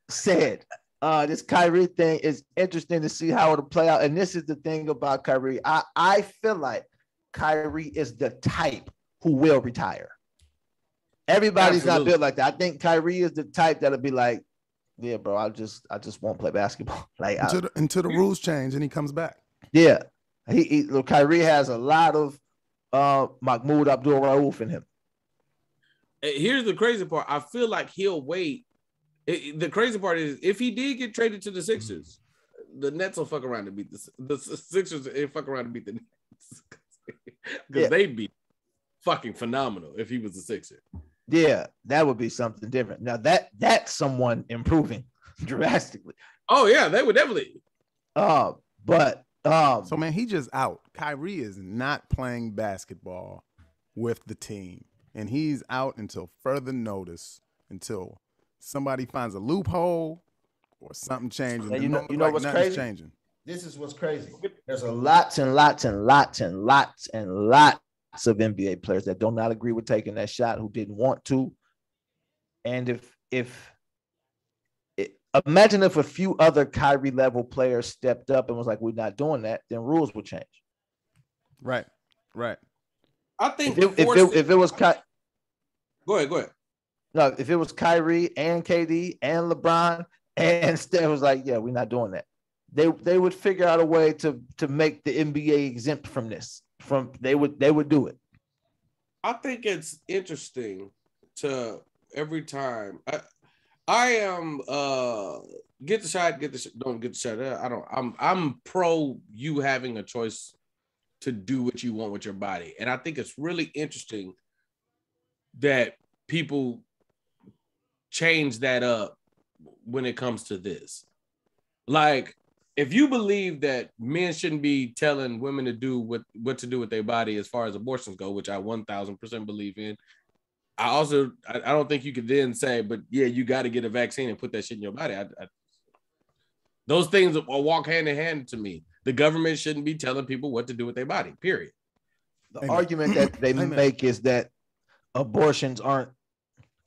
said. This Kyrie thing is interesting to see how it'll play out. And this is the thing about Kyrie. I feel like Kyrie is the type who will retire. Everybody's not built like that. I think Kyrie is the type that'll be like, yeah, bro, I just won't play basketball. Like until the rules change and he comes back. Yeah. Kyrie has a lot of Mahmoud Abdul-Rauf in him. Here's the crazy part. I feel like he'll wait. The crazy part is if he did get traded to the Sixers, the Nets will fuck around to beat the Sixers. They fuck around to beat the Nets because they'd be fucking phenomenal if he was a Sixer. Yeah, that would be something different. Now that's someone improving drastically. Oh yeah, they would definitely. So man, he just out. Kyrie is not playing basketball with the team, and he's out until further notice, until somebody finds a loophole or something changes. You know what's crazy? Changing. This is what's crazy. There's lots and lots and lots and lots and lots of NBA players that do not agree with taking that shot, who didn't want to. And imagine if a few other Kyrie level players stepped up and was like, we're not doing that, then rules would change. Right. I think if it was go ahead. No, if it was Kyrie and KD and LeBron and Steph was like, yeah, we're not doing that. They would figure out a way to make the NBA exempt from this. They would do it. I think it's interesting to every time I am get the shot, don't get the shot. I'm pro you having a choice to do what you want with your body. And I think it's really interesting that people change that up when it comes to this. Like, if you believe that men shouldn't be telling women to do what to do with their body as far as abortions go, which I 1000% believe in, I don't think you could then say, but yeah, you got to get a vaccine and put that shit in your body. Those things walk hand in hand to me. The government shouldn't be telling people what to do with their body, period. The argument that they make is that abortions aren't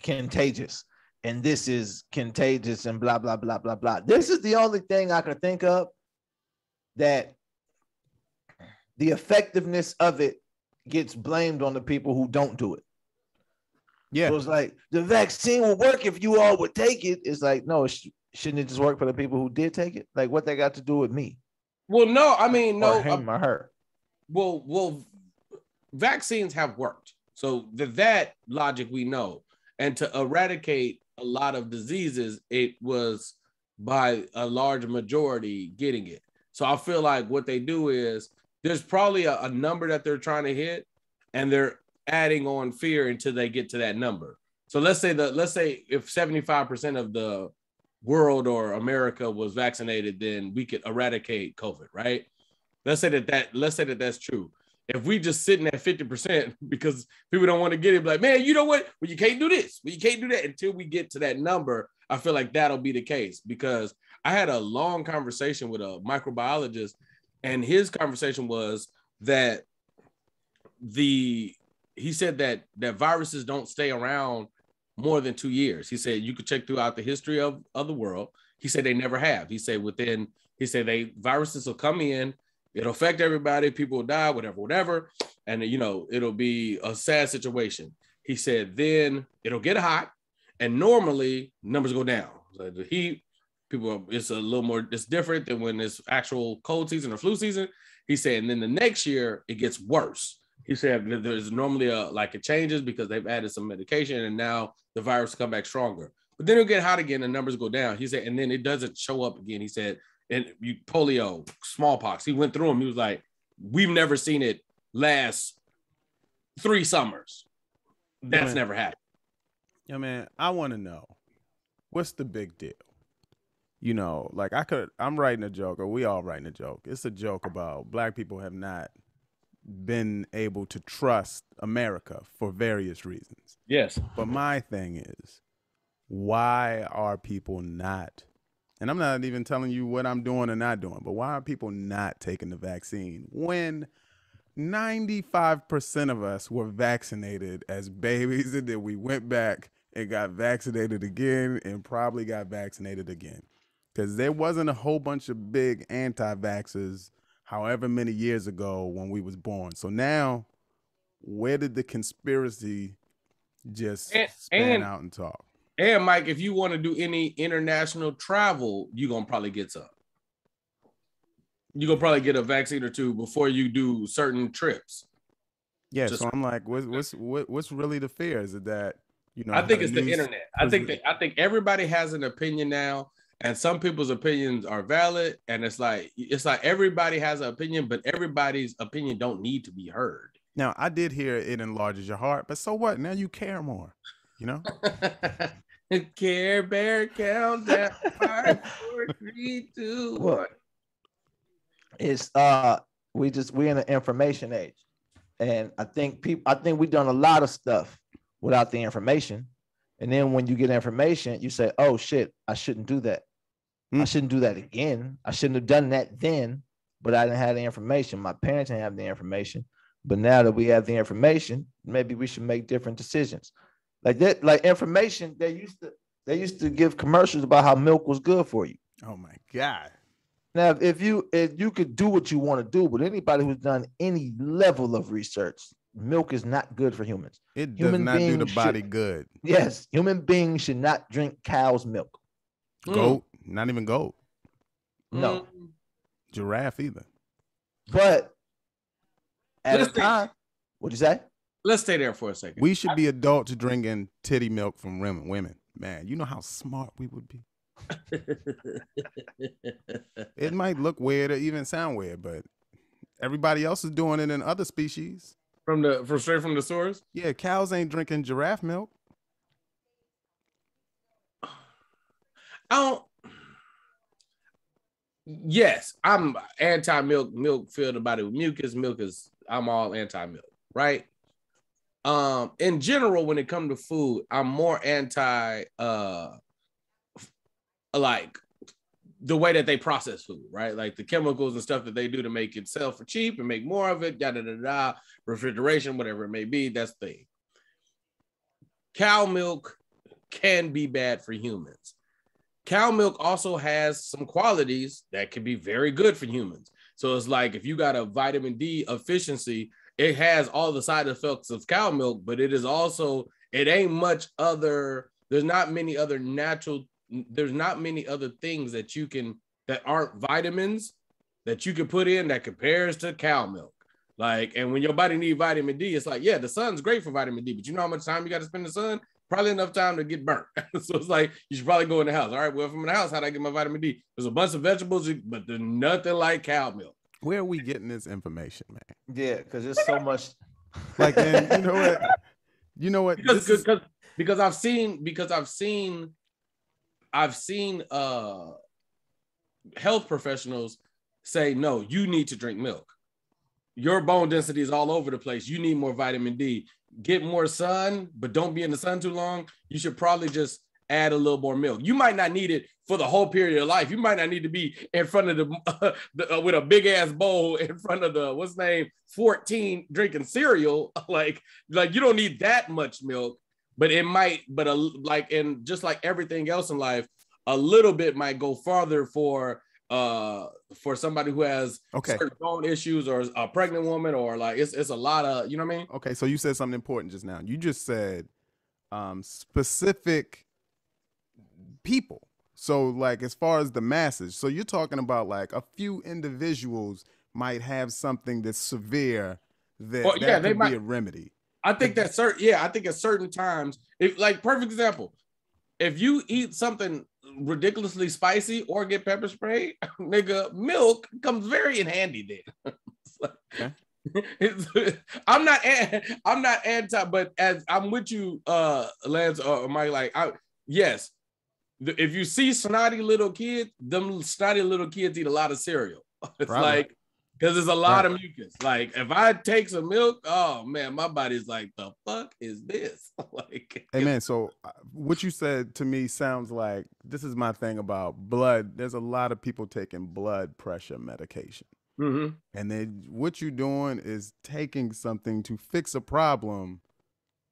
contagious, and this is contagious, and blah, blah, blah, blah, blah. This is the only thing I can think of that the effectiveness of it gets blamed on the people who don't do it. Yeah. So it's like, the vaccine will work if you all would take it. It's like, no, shouldn't it just work for the people who did take it? Like, what they got to do with me? Well, no, I mean, no. Or him or her. Well, vaccines have worked. So that logic we know. And to eradicate a lot of diseases, it was by a large majority getting it. So I feel like what they do is there's probably a number that they're trying to hit, and they're adding on fear until they get to that number. So let's say if 75% of the world or America was vaccinated, then we could eradicate COVID, right? Let's say that's true. If we just sitting at 50% because people don't want to get it, like, man, you know what? Well, you can't do this. Well, you can't do that until we get to that number. I feel like that'll be the case, because I had a long conversation with a microbiologist, and his conversation was that he said that viruses don't stay around more than 2 years. He said you could check throughout the history of the world. He said they never have. He said viruses will come in, it'll affect everybody, people will die, whatever, and it'll be a sad situation. He said then it'll get hot, and normally numbers go down. So the heat, it's a little more, it's different than when it's actual cold season or flu season. He said, and then the next year it gets worse. He said there's normally it changes because they've added some medication, and now the virus will come back stronger. But then it'll get hot again, the numbers go down. He said, and then it doesn't show up again. He said, and polio, smallpox, he went through them. He was like, we've never seen it last 3 summers. That's never happened. Yeah, man, I want to know, what's the big deal? I'm writing a joke, or we all writing a joke. It's a joke about black people have not been able to trust America for various reasons. Yes. But my thing is, why are people not, and I'm not even telling you what I'm doing or not doing, but why are people not taking the vaccine when 95% of us were vaccinated as babies, and then we went back and got vaccinated again and probably got vaccinated again? Because there wasn't a whole bunch of big anti-vaxxers however many years ago when we was born. So now, where did the conspiracy just span out and talk? And Mike, if you want to do any international travel, you're going to probably get some. You're going to probably get a vaccine or two before you do certain trips. Yeah, so I'm like, what's really the fear? Is it that, I think it's the internet. I think everybody has an opinion now. And some people's opinions are valid, and it's like everybody has an opinion, but everybody's opinion don't need to be heard. Now, I did hear it enlarges your heart, but so what? Now you care more, Care Bear countdown 5, 4, 3, 2, 1. It's we're in an information age, and I think we've done a lot of stuff without the information, and then when you get information, you say, "Oh shit, I shouldn't do that. I shouldn't do that again. I shouldn't have done that then, but I didn't have the information. My parents didn't have the information. But now that we have the information, maybe we should make different decisions." Like that, like information, they used to give commercials about how milk was good for you. Oh my God. Now, if you could do what you want to do, but anybody who's done any level of research, milk is not good for humans. It does not do the body good. Yes, human beings should not drink cow's milk. Goat, not even goat. No. Giraffe either. But at a time, what'd you say? Let's stay there for a second. We should be adults drinking titty milk from women. Man, you know how smart we would be. It might look weird or even sound weird, but everybody else is doing it in other species. Straight from the source? Yeah, cows ain't drinking giraffe milk. yes, I'm anti-milk. Milk filled the body with mucus. I'm all anti-milk, right? In general, when it comes to food, I'm more anti like the way that they process food, right? Like the chemicals and stuff that they do to make it sell for cheap and make more of it, refrigeration, whatever it may be, that's the thing. Cow milk can be bad for humans. Cow milk also has some qualities that can be very good for humans. So it's like if you got a vitamin D deficiency, it has all the side effects of cow milk, but it ain't much other, there's not many other things that aren't vitamins that you can put in that compares to cow milk. Like, and when your body needs vitamin D, it's like, yeah, the sun's great for vitamin D, but you know how much time you got to spend in the sun? Probably enough time to get burnt. So it's like, you should probably go in the house. All right, well, if I'm in the house, how do I get my vitamin D? There's a bunch of vegetables, but there's nothing like cow milk. Where are we getting this information, man? Yeah, because there's so much. Like, and you know what? Because I've seen health professionals say, no, you need to drink milk. Your bone density is all over the place. You need more vitamin D. Get more sun, but don't be in the sun too long. You should probably just add a little more milk. You might not need it for the whole period of life. You might not need to be in front of with a big ass bowl in front of the 14 drinking cereal. Like you don't need that much milk, but it might. But and just like everything else in life, a little bit might go farther for somebody who has certain bone issues or a pregnant woman, or like it's a lot of, you know what I mean? Okay, so you said something important just now. You just said specific people. So like as far as the masses, so you're talking about like a few individuals might have something that's severe that could be a remedy. I think that I think at certain times, if like perfect example, if you eat something ridiculously spicy or get pepper spray, nigga, milk comes very in handy then. Okay. I'm not anti, but as I'm with you, Lance or Mike, like yes, if you see snotty little kids, them snotty little kids eat a lot of cereal. It's probably. Like, because there's a lot of mucus. Like, if I take some milk, oh man, my body's like, the fuck is this? Like, hey man, so what you said to me sounds like this is my thing about blood. There's a lot of people taking blood pressure medication. Mm-hmm. And then what you're doing is taking something to fix a problem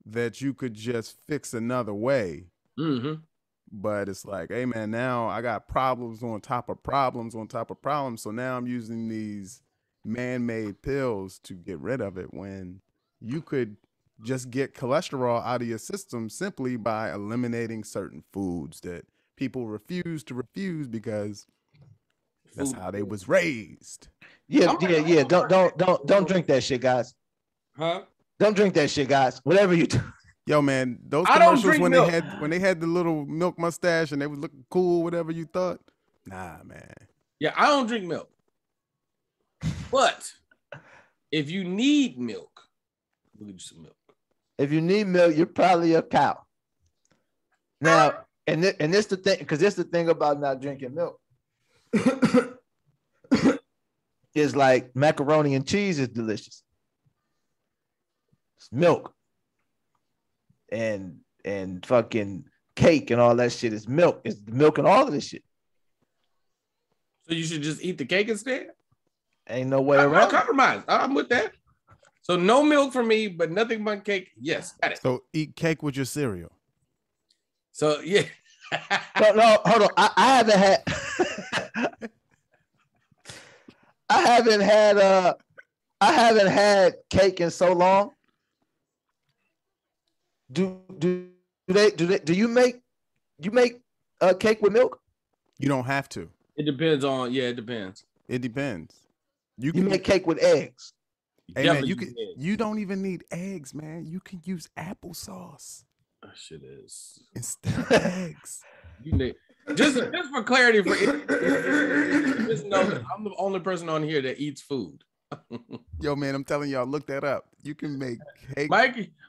that you could just fix another way. Mm-hmm. But it's like, hey man, now I got problems on top of problems on top of problems. So now I'm using these man-made pills to get rid of it, when you could just get cholesterol out of your system simply by eliminating certain foods that people refuse because that's how they was raised. Yeah. Don't drink that shit, guys. Huh? Don't drink that shit, guys. Whatever you do. Yo, man, those commercials when they had the little milk mustache and they was looking cool, whatever you thought. Nah, man. Yeah, I don't drink milk. But if you need milk, we'll get you some milk. If you need milk, you're probably a cow. Now, and this the thing, because this the thing about not drinking milk. Is like macaroni and cheese is delicious. It's milk. And fucking cake and all that shit is milk. It's milk and all of this shit. So you should just eat the cake instead? Ain't no way around. Compromise. I'm with that. So no milk for me, but nothing but cake. Yes, got it. So eat cake with your cereal. So yeah. no, hold on. I haven't had I haven't had cake in so long. Do you make cake with milk? You don't have to. It depends on it depends. It depends. You can make cake with eggs. Hey man, you don't even need eggs, man. You can use applesauce. That shit is instead of eggs. You need just for clarity, just know that I'm the only person on here that eats food. Yo, man, I'm telling y'all, look that up. You can make cake.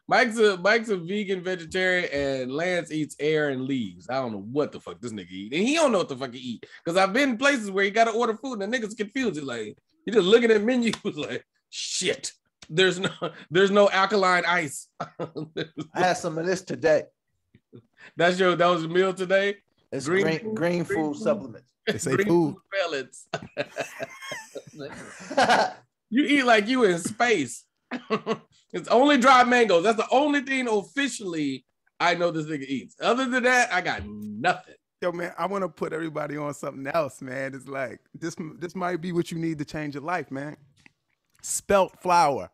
Mike's a vegan vegetarian, and Lance eats air and leaves. I don't know what the fuck this nigga eat, and he don't know what the fuck he eat. Because I've been in places where you got to order food, and the niggas confused. He's like, he just looking at menus like, shit. There's no alkaline ice. I had some of this today. That was a meal today. It's green food supplements. They say food pellets. You eat like you in space. It's only dried mangoes. That's the only thing officially I know this nigga eats. Other than that, I got nothing. Yo, man, I want to put everybody on something else, man. It's like this might be what you need to change your life, man. Spelt flour.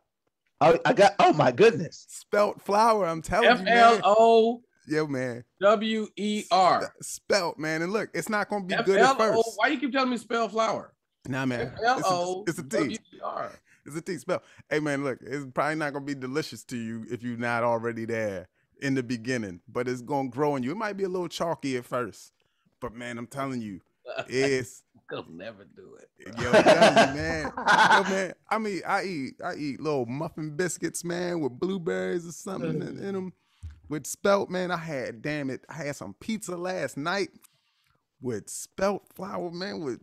Oh my goodness. Spelt flour, I'm telling you, man. FLO. Yo, man. WER. Spelt, man. And look, it's not going to be good at first. Why you keep telling me spell flour? Nah, man. It's a T. It's a T spell. Hey, man, look, it's probably not going to be delicious to you if you're not already there in the beginning, but it's going to grow in you. It might be a little chalky at first, but, man, I'm telling you, it's... I'll never do it. Yo, I'm telling you, man. Yo, man, I mean, I eat little muffin biscuits, man, with blueberries or something in them. With spelt, man, I had some pizza last night with spelt flour, man, with...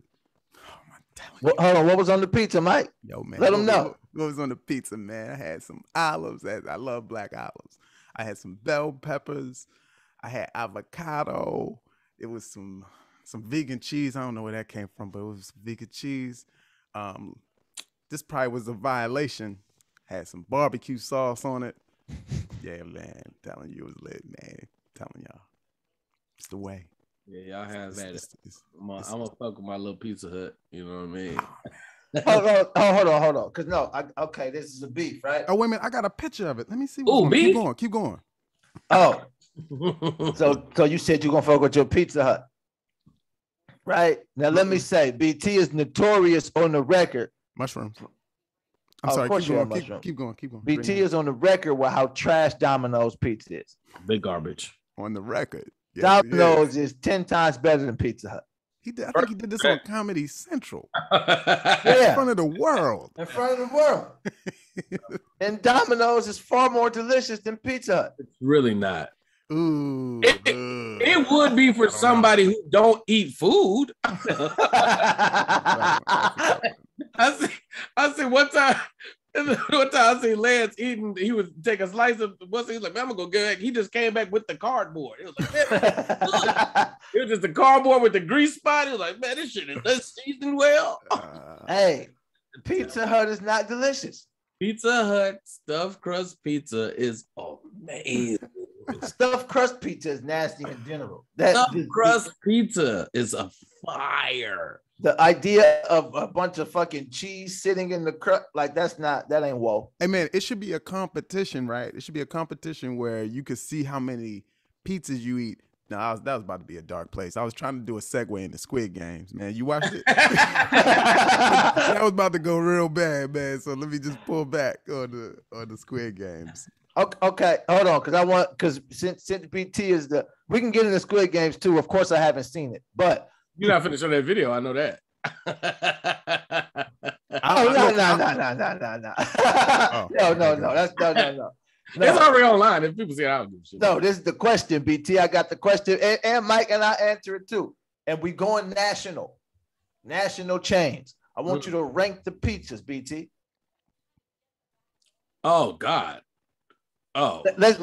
Hold on, what was on the pizza, Mike? Yo, man. Let them know. What was on the pizza, man? I had some olives. I love black olives. I had some bell peppers. I had avocado. It was some vegan cheese. I don't know where that came from, but it was vegan cheese. This probably was a violation. Had some barbecue sauce on it. Yeah, man. I'm telling you, it was lit, man. I'm telling y'all. It's the way. Yeah, y'all have that. I'm gonna fuck with my little Pizza Hut. You know what I mean? Hold on. Cause no, okay, this is a beef, right? Oh, wait a minute. I got a picture of it. Let me see. Beef? Keep going. Oh, so you said you're gonna fuck with your Pizza Hut, right? Now let me say, BT is notorious on the record. Mushrooms. I'm sorry. Keep going. BT is on the record with how trash Domino's pizza is. Big garbage. On the record. Yes, Domino's is 10 times better than Pizza Hut. I think he did this on Comedy Central. Yeah. In front of the world. And Domino's is far more delicious than Pizza Hut. It's really not. Ooh. It would be for somebody who don't eat food. I see one time I see Lance eating, he would take a slice of what's he's like, man, I'm gonna go get back. He just came back with the cardboard. It was like, man, it was just the cardboard with the grease spot. It was like, man, this shit is seasoned well. Hey, Pizza Hut is not delicious. Pizza Hut stuffed crust pizza is amazing. Stuffed crust pizza is nasty in general. Stuffed crust pizza is a fire. The idea of a bunch of fucking cheese sitting in the crust, like that ain't whoa. Hey man, it should be a competition, right? It should be a competition where you could see how many pizzas you eat. No, that was about to be a dark place. I was trying to do a segue into Squid Games, man. You watched it? That was about to go real bad, man. So let me just pull back on the Squid Games. Okay, hold on, because since BT is we can get into Squid Games too. Of course, I haven't seen it, but you're not finished on that video. I know that. No. It's already online. If people see it, I don't give a shit. No, this is the question, BT. I got the question, and Mike and I answer it too. And we going national chains. I want you to rank the pizzas, BT. Oh God. Oh. Let's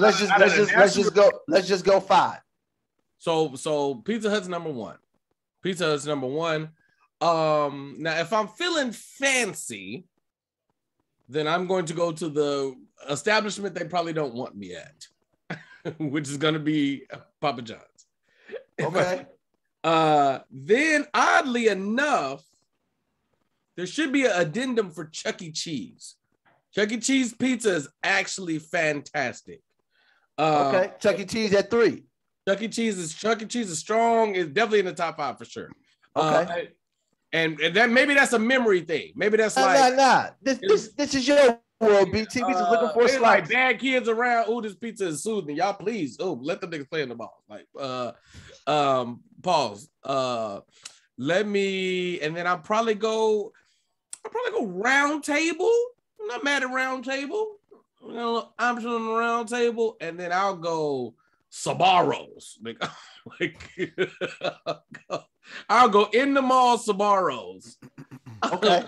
just go 5. So Pizza Hut's number 1. Pizza Hut's number 1. Now if I'm feeling fancy, then I'm going to go to the establishment they probably don't want me at, which is going to be Papa John's. Okay. Then oddly enough, there should be an addendum for Chuck E. Cheese. Chuck E. Cheese pizza is actually fantastic. Okay, Chuck E. Cheese at 3. Chuck E. Cheese is strong. It's definitely in the top 5 for sure. Okay. And that maybe that's a memory thing. Maybe that's nah. This is your world, BT. We just looking for a slice. Like bad kids around. Oh, this pizza is soothing. Y'all please. Oh, let them niggas play in the ball. Like pause. Let me, and then I'll probably go round table. I'm not mad at round table. option on the round table, and then I'll go Sbarro's. I'll go in the mall Sbarro's. Okay.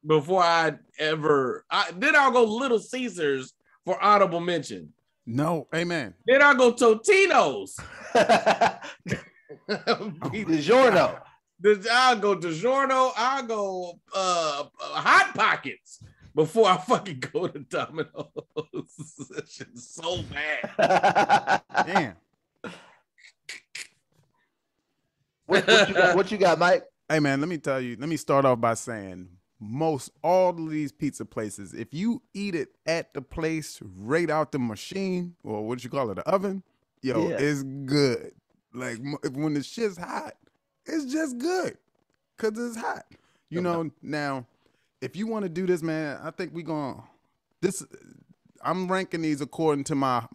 Before then I'll go Little Caesars for honorable mention. No, amen. Then I'll go Totino's. DiGiorno. I'll go DiGiorno. I'll go Hot Pockets before I fucking go to Domino's. That shit's so bad. Damn. What you got, Mike? Hey man, let me tell you. Let me start off by saying most all of these pizza places, if you eat it at the place right out the machine or what you call it, the oven, it's good. Like when the shit's hot, it's just good because it's hot. You know. Now, if you want to do this, man, I think I'm ranking these according to my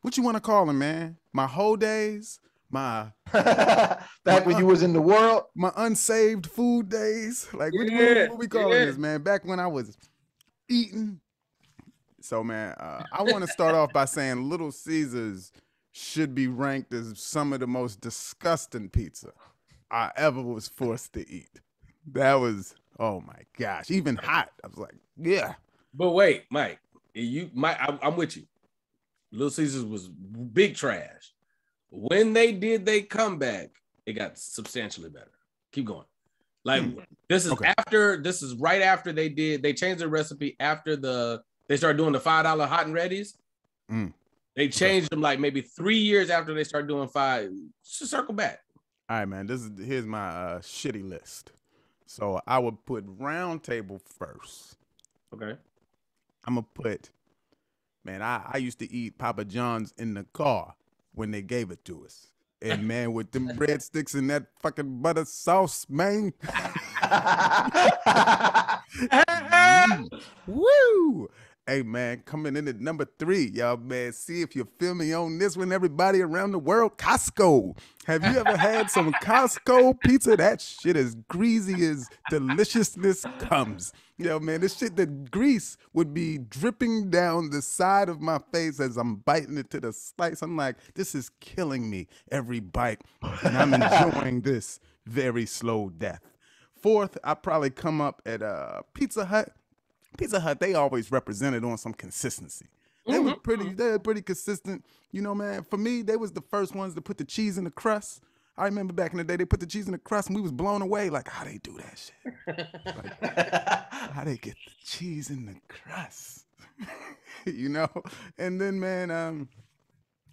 what you want to call them, man? My whole days. Back when you was in the world, my unsaved food days, like what we calling this, man? Back when I was eating. So, man, I want to start off by saying Little Caesars should be ranked as some of the most disgusting pizza I ever was forced to eat. That was, oh my gosh, even hot. I was like, yeah. But wait, Mike, I'm with you. Little Caesars was big trash. When they did they comeback, it got substantially better. Keep going. Like this is right after they changed the recipe after they started doing the $5 hot and readies. They changed them like maybe 3 years after they started doing $5. Just circle back. All right, man. Here's my shitty list. So I would put Round Table first. Okay. I'm gonna put, man, I used to eat Papa John's in the car when they gave it to us. And man, with them breadsticks and that fucking butter sauce, man. Woo! Hey, man, coming in at number 3, y'all, man. See if you feel me on this one, everybody around the world. Costco. Have you ever had some Costco pizza? That shit is greasy as deliciousness comes. Yo, man, this shit, the grease would be dripping down the side of my face as I'm biting it to the slice. I'm like, this is killing me every bite. And I'm enjoying this very slow death. 4th, I probably come up at Pizza Hut. Pizza Hut, they always represented on some consistency. They were pretty consistent. You know, man, for me, they was the first ones to put the cheese in the crust. I remember back in the day, they put the cheese in the crust and we was blown away. Like, how they do that shit? Like, how they get the cheese in the crust? You know? And then, man,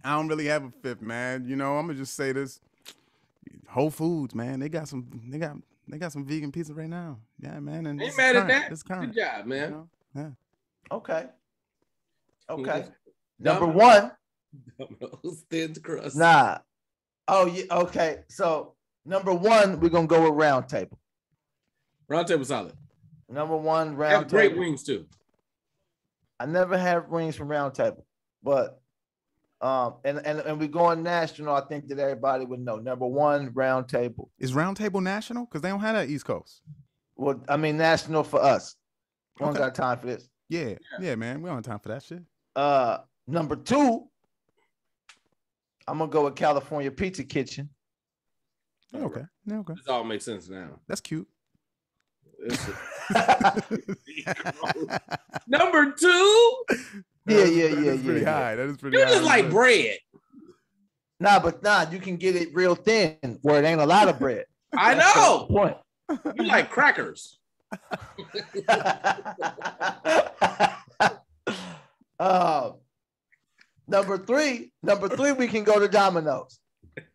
I don't really have a 5th, man. You know, I'm going to just say this. Whole Foods, man, they got some vegan pizza right now. Yeah, man. And ain't mad at that. Good job, man. You know? Yeah. Okay. Number 1. Thin crust. Nah. Oh, yeah. Okay. So number 1, we're gonna go with Round Table. Round Table solid. Number 1, Round Table. Great wings too. I never had wings from Round Table, but and we're going national. I think that everybody would know. Number 1, Round Table. Is Round Table national? Because they don't have that East Coast. Well, I mean national for us. We don't got time for this. Yeah, man. We don't have time for that shit. Number 2, I'm gonna go with California Pizza Kitchen. Okay. This all makes sense now. That's cute. Number 2. Yeah. Pretty high. That is pretty You high. just like bread. Nah, you can get it real thin where it ain't a lot of bread. I know. Point. You like crackers. Number three, we can go to Domino's.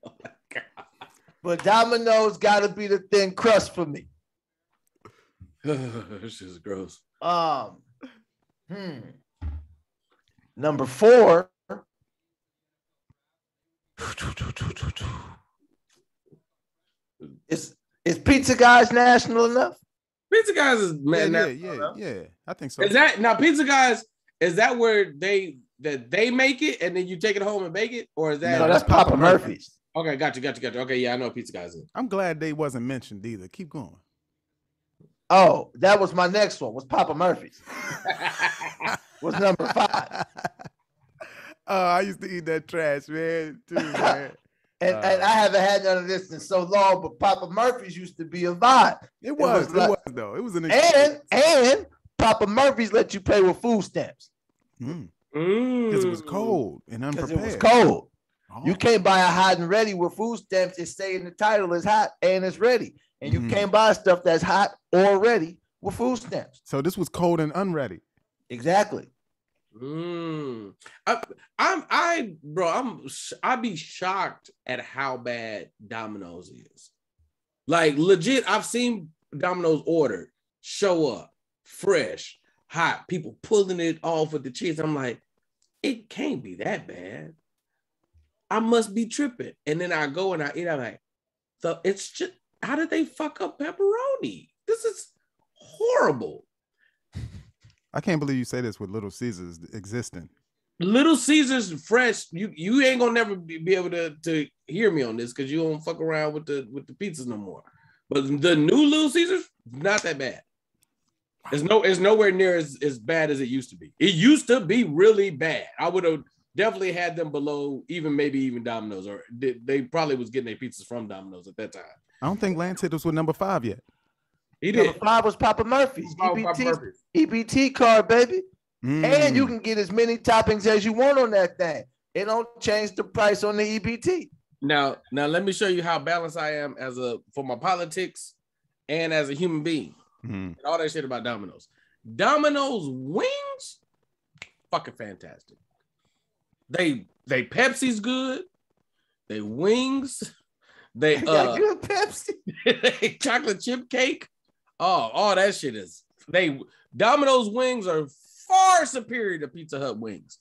Oh my God. But Domino's got to be the thin crust for me. This just gross. Number 4. Is Pizza Guys national enough? Pizza Guys is yeah. I think so. Is that now Pizza Guys? Is that where they make it and then you take it home and bake it, or is that? No, that's Papa Murphy's. Okay, got you. Okay, yeah, I know Pizza Guys is. I'm glad they wasn't mentioned either. Keep going. Oh, that was my next one. Was Papa Murphy's? was number 5. Oh, I used to eat that trash, man, too, man. And I haven't had none of this in so long, but Papa Murphy's used to be a vibe. It was though. It was an experience. And Papa Murphy's let you pay with food stamps. Because it was cold and unprepared. Because it was cold. Oh. You can't buy a hot and ready with food stamps. It's saying the title is hot and it's ready. And you can't buy stuff that's hot or ready with food stamps. So this was cold and unready. Exactly. I'd be shocked at how bad Domino's is. Like legit, I've seen Domino's order show up fresh, hot, people pulling it off with the cheese. I'm like, it can't be that bad. I must be tripping. And then I go and I eat. I'm like, so it's just, how did they fuck up pepperoni? This is horrible. I can't believe you say this with Little Caesars existing. Little Caesars fresh. You ain't gonna never be able to hear me on this because you don't fuck around with the pizzas no more. But the new Little Caesars, not that bad. It's nowhere near as bad as it used to be. It used to be really bad. I would have definitely had them below maybe even Domino's, or they probably was getting their pizzas from Domino's at that time. I don't think Lance hit us with number 5 yet. He did. Number 5 was Papa Murphy's. EBT card, baby. And you can get as many toppings as you want on that thing. It don't change the price on the EBT. Now let me show you how balanced I am for my politics and as a human being. And all that shit about Domino's. Domino's wings, fucking fantastic. They Pepsi's good. They wings. They good Pepsi. Chocolate chip cake. Oh, all that shit is. Domino's wings are far superior to Pizza Hut wings.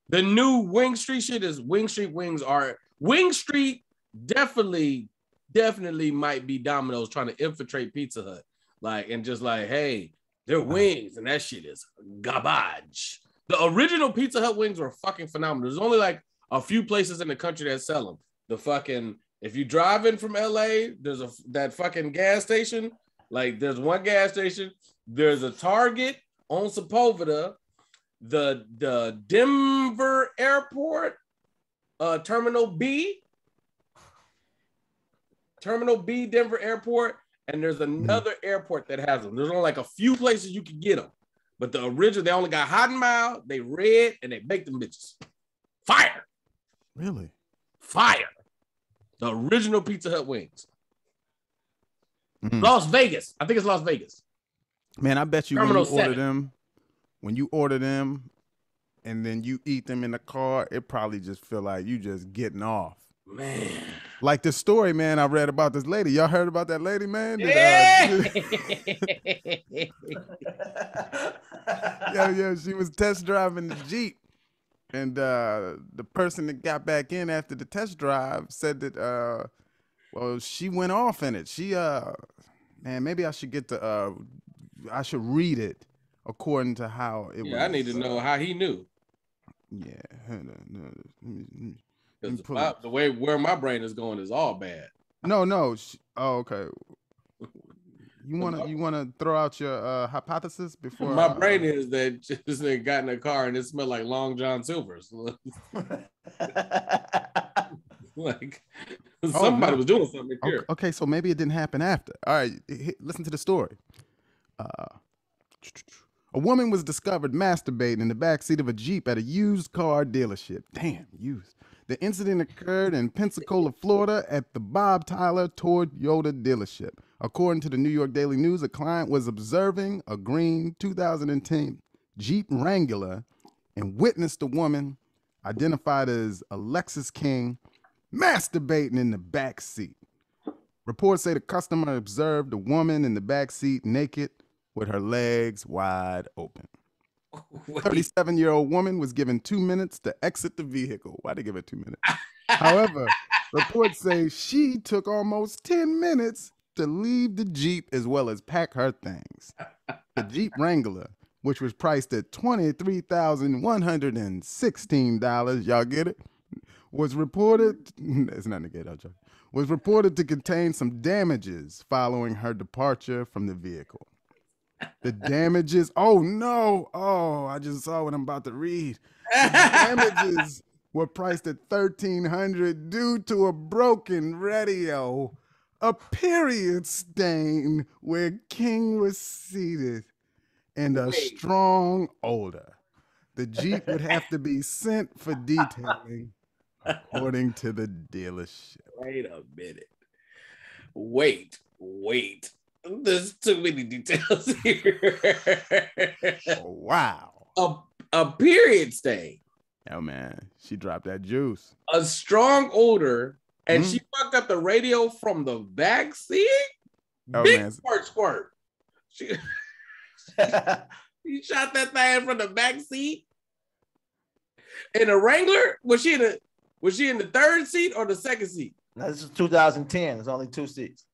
The new Wing Street shit is Wing Street wings are Wing Street definitely might be Domino's trying to infiltrate Pizza Hut. And just hey, they're wings, and that shit is garbage. The original Pizza Hut wings were fucking phenomenal. There's only a few places in the country that sell them. If you drive in from LA, there's that fucking gas station. There's one gas station. There's a Target on Sepulveda. The Denver Airport, Terminal B, Denver Airport. And there's another airport that has them. There's only a few places you can get them. But the original, they only got Hot and Mild, they red, and they bake them bitches. Fire. Really? Fire. The original Pizza Hut wings. Las Vegas. I think it's Las Vegas. Man, I bet you when you order them and then you eat them in the car, it probably just feel like you just getting off. Man. Like the story, man, I read about this lady. Y'all heard about that lady, man? Yeah. Yeah, she was test driving the Jeep. And the person that got back in after the test drive said that, she went off in it. She, man, maybe I should I should read it according to how it was. Yeah, I need to know how he knew. Yeah. The way where my brain is going is all bad. No. Okay. You wanna throw out your hypothesis before? My brain is that this nigga got in a car and it smelled like Long John Silver's. Somebody was doing something here. Okay, so maybe it didn't happen after. All right, listen to the story. A woman was discovered masturbating in the backseat of a Jeep at a used car dealership. Damn, used. The incident occurred in Pensacola, Florida at the Bob Tyler Toyota dealership. According to the New York Daily News, a client was observing a green 2010 Jeep Wrangler and witnessed a woman identified as Alexis King masturbating in the back seat. Reports say the customer observed a woman in the back seat naked with her legs wide open. 37-year-old woman was given 2 minutes to exit the vehicle. Why they give her 2 minutes? However, reports say she took almost 10 minutes to leave the Jeep as well as pack her things. The Jeep Wrangler, which was priced at $23,116, y'all get it? Was reported, it's not negative, joke, was reported to contain some damages following her departure from the vehicle. The damages. Oh no. Oh, I just saw what I'm about to read. The damages were priced at $1,300 due to a broken radio, a period stain where King was seated, and a Wait, strong odor. The Jeep would have to be sent for detailing, according to the dealership. wait a minute. Wait. There's too many details here. Oh, wow. A period stain, Oh man, she dropped that juice. a strong odor, and she fucked up the radio from the back seat. Oh, Big man. squirt. She shot that thing from the back seat. In a Wrangler, was she in the third seat or the second seat? Now, this is 2010. There's only 2 seats.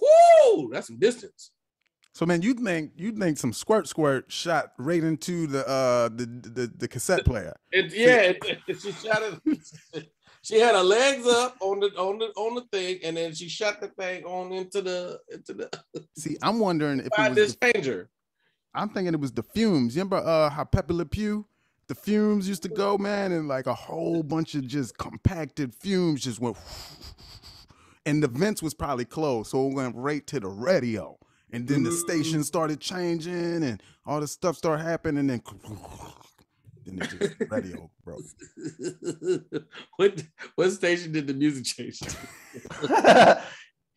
Whoo, that's some distance. So man, you'd think some squirt shot right into the cassette player. She shot it. She had her legs up on the thing, and then she shot the thing on into the. See, I'm wondering if it was this danger. I'm thinking it was the fumes. You remember how Pepe Le Pew, the fumes used to go, man, and like a whole bunch of just compacted fumes just went, and the vents was probably closed, so it went right to the radio, and then the station started changing, and all this stuff started happening, and then it just radio broke. What station did the music change to?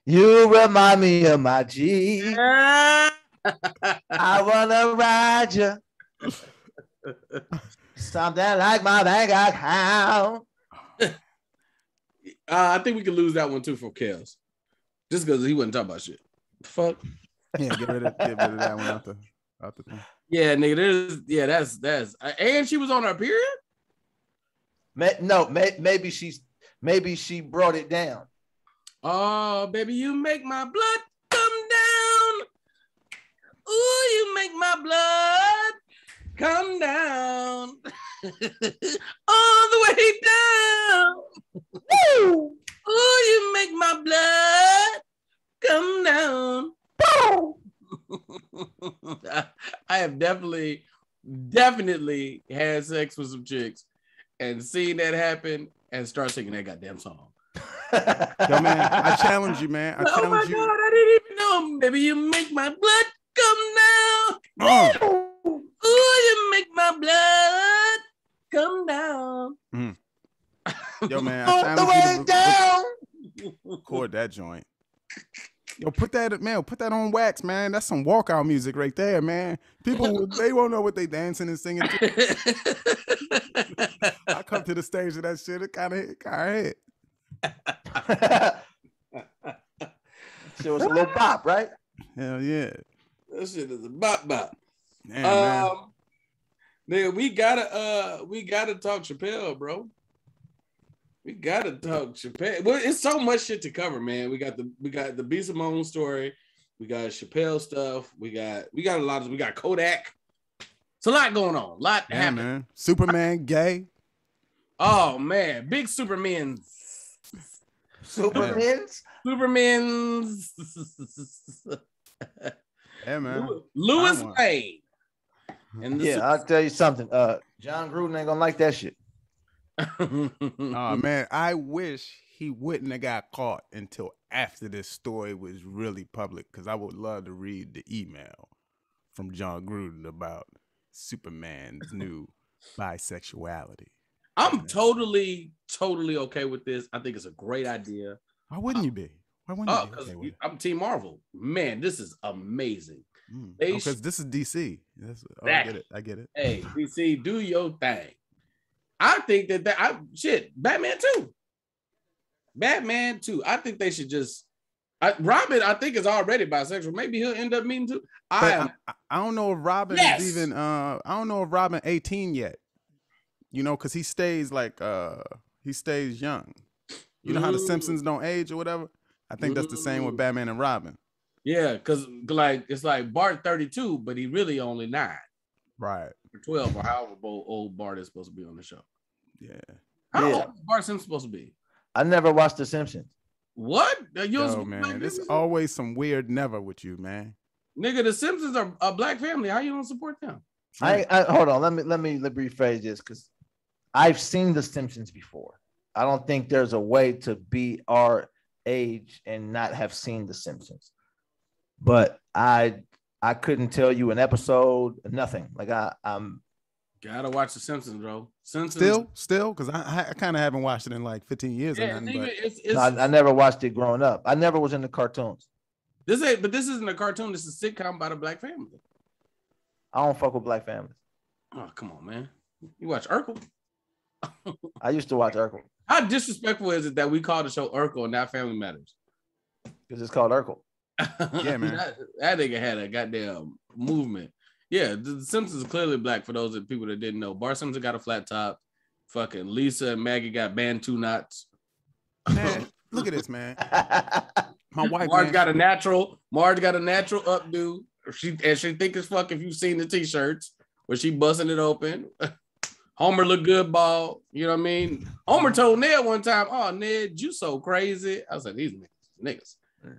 You remind me of my G. I wanna ride you. Something like my bank account. I think we could lose that one too for Kels, just because he wasn't talking about shit. Fuck. Yeah, get rid of that one out the thing. Yeah, nigga. That's. And she was on her period. Maybe she brought it down. Oh, baby, you make my blood come down. Ooh, you make my blood come down. All the way down. Woo! Ooh, you make my blood come down. I have definitely had sex with some chicks and seen that happen and start singing that goddamn song. Yo, man, I challenge you, man. I Oh my challenge you. God, I didn't even know. Baby, you make my blood come down. Ooh, you make my blood come down. Yo, man, I All the challenge way you down. to record that joint. Yo, put that on wax, man. That's some walkout music right there, man. People, they won't know what they dancing and singing to. I come to the stage of that shit, it kind of hit. So it's a little bop, right? Hell yeah. That shit is a bop. Damn, man. Nigga, we gotta talk Chappelle, bro. We gotta talk Chappelle. Well, it's so much shit to cover, man. We got the B. Simone story. We got Chappelle stuff. We got a lot of. We got Kodak. It's a lot going on. A lot happening. Man. Superman gay. Oh man, big Superman. Supermen's. Yeah, man. Louis Payne. And I'll tell you something. John Gruden ain't gonna like that shit. Oh man, I wish he wouldn't have got caught until after this story was really public, because I would love to read the email from John Gruden about Superman's new bisexuality. I'm totally okay with this. I think it's a great idea. Why wouldn't you be? Why wouldn't you be okay with it? I'm Team Marvel. Man, this is amazing. Because this is DC. I get it. Hey, DC, do your thing. I think Batman too. I think they should just. Robin, I think, is already bisexual. Maybe he'll end up meeting too. I don't know if Robin is even. I don't know if Robin 18 yet. You know, because he stays young. You know how the Simpsons don't age or whatever. I think that's the same with Batman and Robin. Yeah, because it's like Bart 32, but he really only 9. Right. Or 12, or however old Bart is supposed to be on the show. Yeah. How old is Bart Simpson supposed to be? I never watched The Simpsons. What? Yo, man, there's always some weird never with you, man. Nigga, the Simpsons are a black family. How you don't support them? I hold on. Let me rephrase this because I've seen The Simpsons before. I don't think there's a way to be our age and not have seen The Simpsons. But I couldn't tell you an episode, nothing. Like I'm gotta watch The Simpsons, bro. Simpsons Still, because I kind of haven't watched it in like 15 years or nothing. But I never watched it growing up. I never was into cartoons. This isn't a cartoon. This is a sitcom about a black family. I don't fuck with black families. Oh, come on, man. You watch Urkel? I used to watch Urkel. How disrespectful is it that we call the show Urkel and not Family Matters? Because it's called Urkel. Yeah, man. that nigga had a goddamn movement. Yeah, the Simpsons are clearly black for those people that didn't know. Bart Simpson got a flat top. Fucking Lisa and Maggie got Bantu knots. Man, look at this, man. My wife, Marge got a natural updo. She think it's fuck if you've seen the t-shirts where she busting it open. Homer look good bald. You know what I mean? Homer told Ned one time, "Oh, Ned, you so crazy." I was like, these niggas.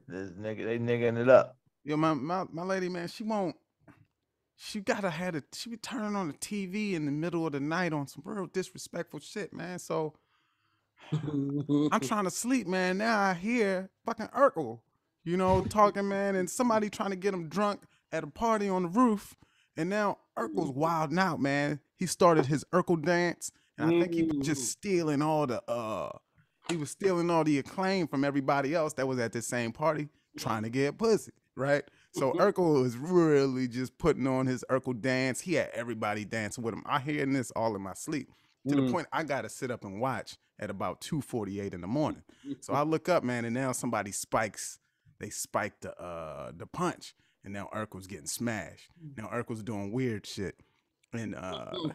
This nigga, they nigging it up. Yo, my lady, man, she be turning on the TV in the middle of the night on some real disrespectful shit, man. So I'm trying to sleep, man. Now I hear fucking Urkel, talking, man, and somebody trying to get him drunk at a party on the roof. And now Urkel's wilding out, man. He started his Urkel dance, and I think he was just stealing all the acclaim from everybody else that was at the same party trying to get pussy, right? So Urkel was really just putting on his Urkel dance. He had everybody dancing with him. I hear this all in my sleep to the point I got to sit up and watch at about 2:48 in the morning. So I look up, man, and now somebody spiked the punch, and now Urkel's getting smashed. Now Urkel's doing weird shit. And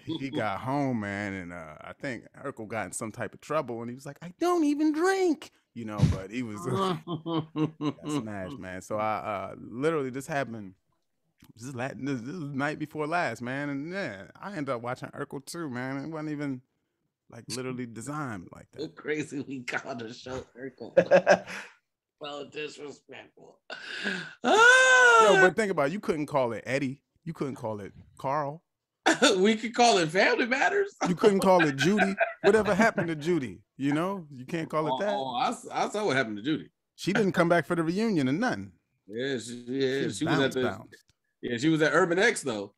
he got home, man, and I think Urkel got in some type of trouble, and he was like, "I don't even drink," but he was got smashed, man. So I literally this happened. This is the night before last, man, and yeah, I ended up watching Urkel too, man. It wasn't even like literally designed like that. So crazy, we called the show Urkel. Well, disrespectful. Yo, but think about it. You couldn't call it Eddie. You couldn't call it Carl. We could call it Family Matters. You couldn't call it Judy. Whatever happened to Judy? You can't call it that. Oh, I saw what happened to Judy. She didn't come back for the reunion or nothing. Yeah, she was at she was at Urban X though.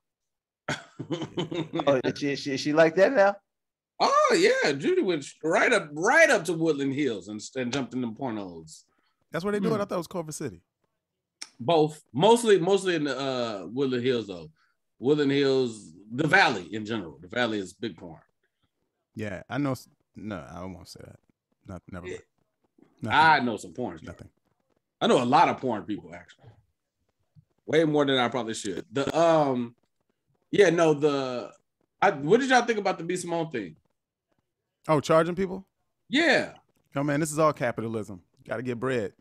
Oh, is she like that now? Oh yeah, Judy went right up to Woodland Hills and jumped in them pornos. That's where they do it. I thought it was Culver City. Both, mostly in the Woodland Hills though. Woodland Hills, the Valley in general. The Valley is big porn. Yeah, I know. No, I won't say that. Never mind. I know some porn. Nothing. I know a lot of porn people actually. Way more than I probably should. What did y'all think about the B. Simone thing? Oh, charging people? Yeah. Oh man, this is all capitalism. Got to get bread.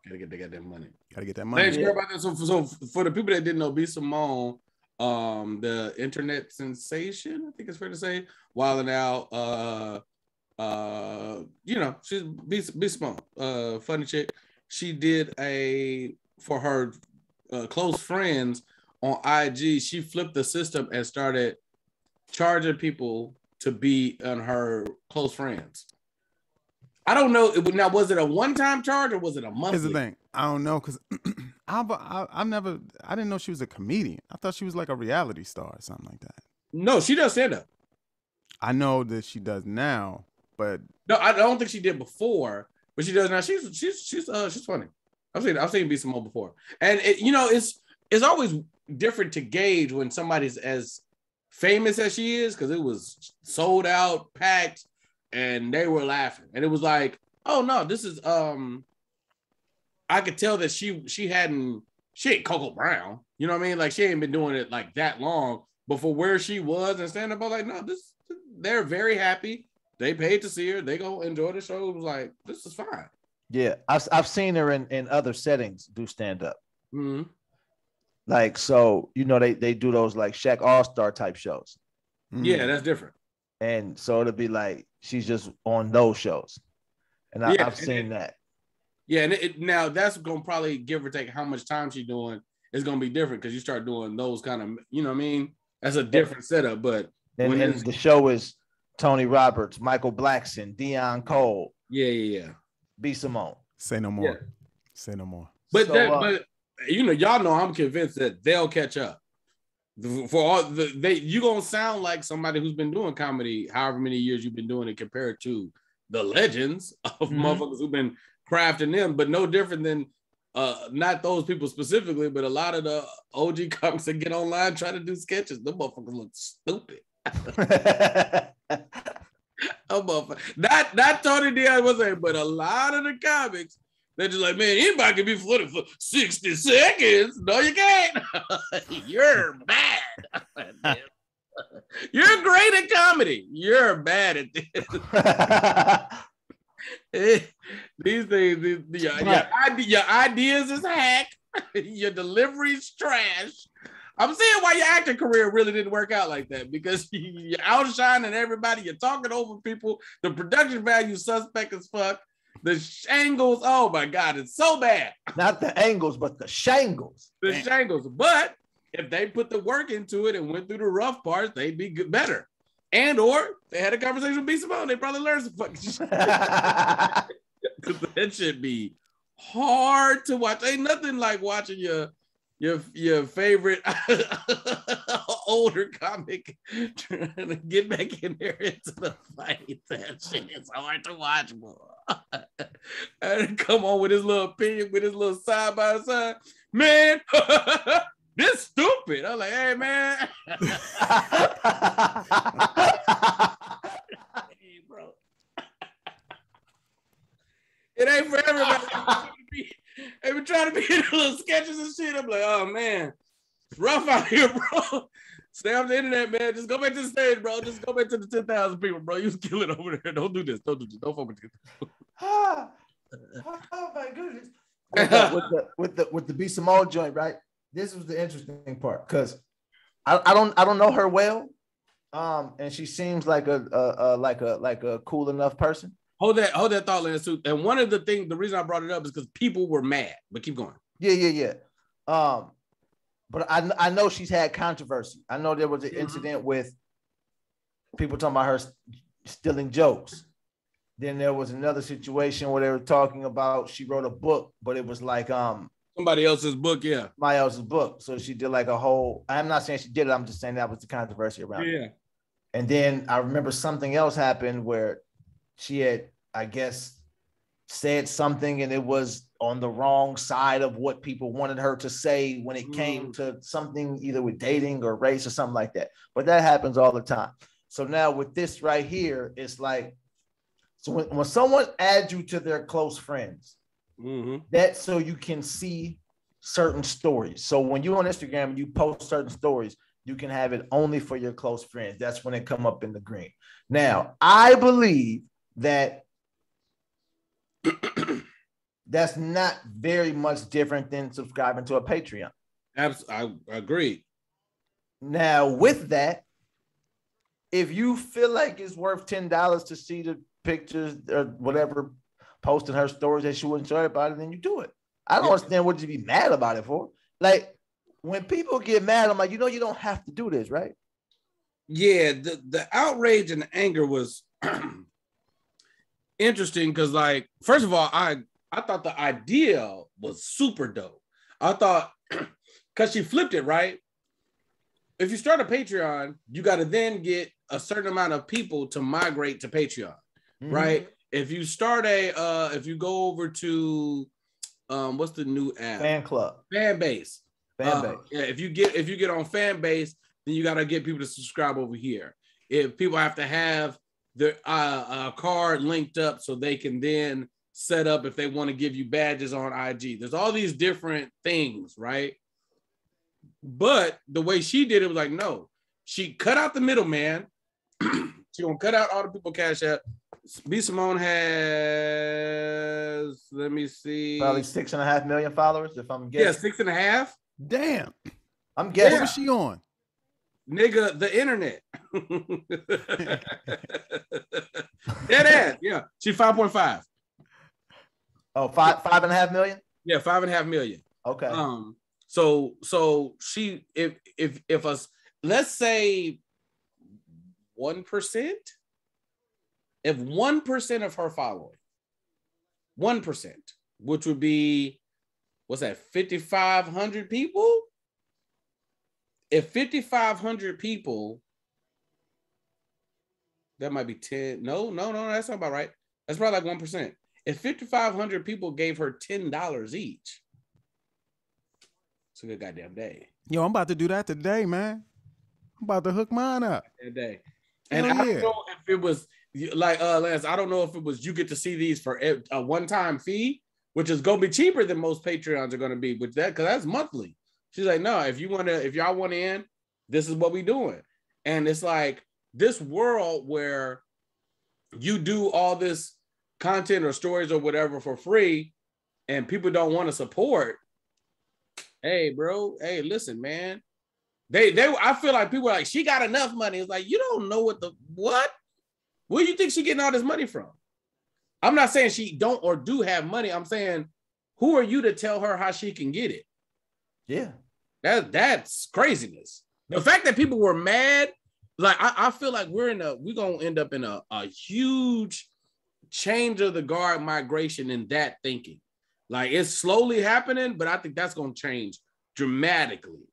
Got to get that money. Got to get that money. Care about that. So for the people that didn't know, B. Simone, the internet sensation, I think it's fair to say, wilding out. She's B. Simone, funny chick. She did for her close friends on IG. She flipped the system and started charging people to be on her close friends. I don't know. Now, was it a one-time charge or was it a monthly? Here's the thing. I don't know because I didn't know she was a comedian. I thought she was like a reality star or something like that. No, she does stand up. I know that she does now, but no, I don't think she did before, but she does now. She's funny. I've seen B. Simone before, and it's always different to gauge when somebody's as famous as she is because it was sold out, packed. And they were laughing, and it was like, "Oh no, this is." I could tell that she ain't Coco Brown, you know what I mean? Like she ain't been doing it like that long. But for where she was and stand up, I was like, no, they're very happy. They paid to see her. They go enjoy the show. It was like, this is fine. Yeah, I've seen her in other settings do stand up. Mm-hmm. Like so, they do those like Shaq All-Star type shows. Yeah, that's different. And so it'll be like she's just on those shows, and I've seen that. Yeah, and now that's gonna probably give or take how much time she's doing it's gonna be different because you start doing those kind of, you know what I mean? That's a different setup. But and the show is Tony Roberts, Michael Blackson, Deion Cole. Yeah. B. Simone. Say no more. Yeah. Say no more. But but you know, y'all know I'm convinced that they'll catch up. For all you gonna sound like somebody who's been doing comedy however many years you've been doing it compared to the legends of motherfuckers who've been crafting them, but no different than not those people specifically, but a lot of the OG comics that get online try to do sketches. Them motherfuckers look stupid. Not Tony Diaz was saying, but a lot of the comics, they're just like, man, anybody can be funny for 60 seconds. No, you can't. You're bad. You're great at comedy. You're bad at this. These things, your ideas is hack. Your delivery's trash. I'm saying why your acting career really didn't work out like that, because you're outshining everybody. You're talking over people. The production value suspect as fuck. The shangles, oh my God, it's so bad. Not the angles, but the shangles. The shangles. But if they put the work into it and went through the rough parts, they'd be good, better. And or they had a conversation with B. Simone, they probably learned some fucking shit. That should be hard to watch. Ain't nothing like watching your favorite older comic trying to get back in there into the fight. That shit is hard to watch, boy. And come on with his little opinion, with his little side by side, man. This stupid. I'm like, hey, man. Hey, bro. It ain't for everybody. They been trying to be in little sketches and shit. I'm like, oh, man. It's rough out here, bro. Stay off the internet, man. Just go back to the stage, bro. Just go back to the 10,000 people, bro. You was killing over there. Don't do this. Don't fuck with this. Oh my goodness. With the B. Simone joint, right? This was the interesting part, because I don't know her well, and she seems like a cool enough person. Hold that thought, Lance, too. And one of the things, the reason I brought it up is because people were mad. But keep going. Yeah. But I know she's had controversy. I know there was an incident with people talking about her stealing jokes. Then there was another situation where they were talking about she wrote a book, but it was like somebody else's book, yeah. Somebody else's book. So she did like a whole. I'm not saying she did it. I'm just saying that was the controversy around it. And then I remember something else happened where she had, I guess, said something and it was on the wrong side of what people wanted her to say when it came to something either with dating or race or something like that. But that happens all the time. So now with this right here, it's like, so when someone adds you to their close friends, that's so you can see certain stories. So when you're on Instagram and you post certain stories, you can have it only for your close friends. That's when it come up in the green. Now, I believe that that's not very much different than subscribing to a Patreon. I agree. Now, with that, if you feel like it's worth $10 to see the pictures or whatever posting her stories that you enjoy about it, then you do it. I don't understand what you'd be mad about it for. Like, when people get mad, I'm like, you don't have to do this, right? Yeah, the outrage and the anger was interesting because, like, first of all, I thought the idea was super dope. I thought, because she flipped it, right? If you start a Patreon, you got to then get a certain amount of people to migrate to Patreon, right? If you start if you go over to, what's the new app? Fanbase. Yeah, if you get on Fanbase, then you got to get people to subscribe over here. If people have to have their card linked up so they can then set up if they want to give you badges on IG. There's all these different things, right? But the way she did it was like, no, she cut out the middleman. She gonna cut out all the people Cash App. B. Simone has, let me see, probably 6.5 million followers, if I'm guessing. Yeah, 6.5. Damn. I'm guessing. What was she on? Nigga, the internet. Dead ass. Yeah. She 5.5. Oh, 5.5 million? Yeah, 5.5 million. Okay. So she, if us, let's say 1%, if 1% of her following, 1%, which would be, what's that, 5,500 people? If 5,500 people, that might be 10. No, that's not about right. That's probably like 1%. If 5,500 people gave her $10 each, it's a good goddamn day. Yo, I'm about to do that today, man. I'm about to hook mine up. Today. And I don't know if it was like Lance, I don't know if it was you get to see these for a one-time fee, which is gonna be cheaper than most Patreons are gonna be, but because that's monthly. She's like, no, if y'all want in, this is what we doing. And it's like this world where you do all this content or stories or whatever for free, and people don't want to support. Hey, bro. Hey, listen, man. I feel like people are like, she got enough money. It's like, you don't know what. Where do you think she getting all this money from? I'm not saying she don't or do have money. I'm saying, who are you to tell her how she can get it? Yeah. That's craziness. The fact that people were mad, like I feel like we're gonna end up in a huge change of the guard migration in that thinking. Like it's slowly happening, but I think that's gonna change dramatically.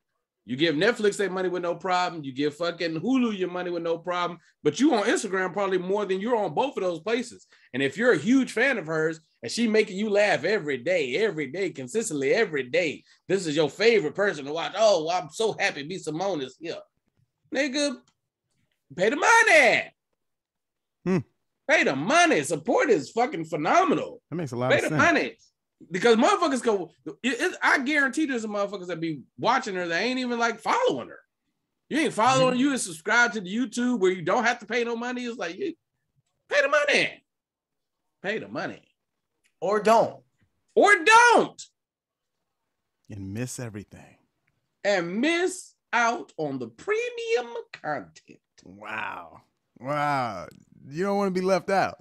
You give Netflix their money with no problem. You give fucking Hulu your money with no problem. But you on Instagram probably more than you're on both of those places. And if you're a huge fan of hers and she making you laugh every day, consistently every day, this is your favorite person to watch. Oh, I'm so happy B. Simone is here. Nigga, pay the money. Pay the money. Support is fucking phenomenal. That makes a lot of sense. Pay the money. Because motherfuckers go, I guarantee there's some motherfuckers that be watching her that ain't even like following her. You ain't following you and subscribe to the YouTube where you don't have to pay no money. It's like, you pay the money. Pay the money. Or don't. And miss everything. And miss out on the premium content. Wow. You don't want to be left out.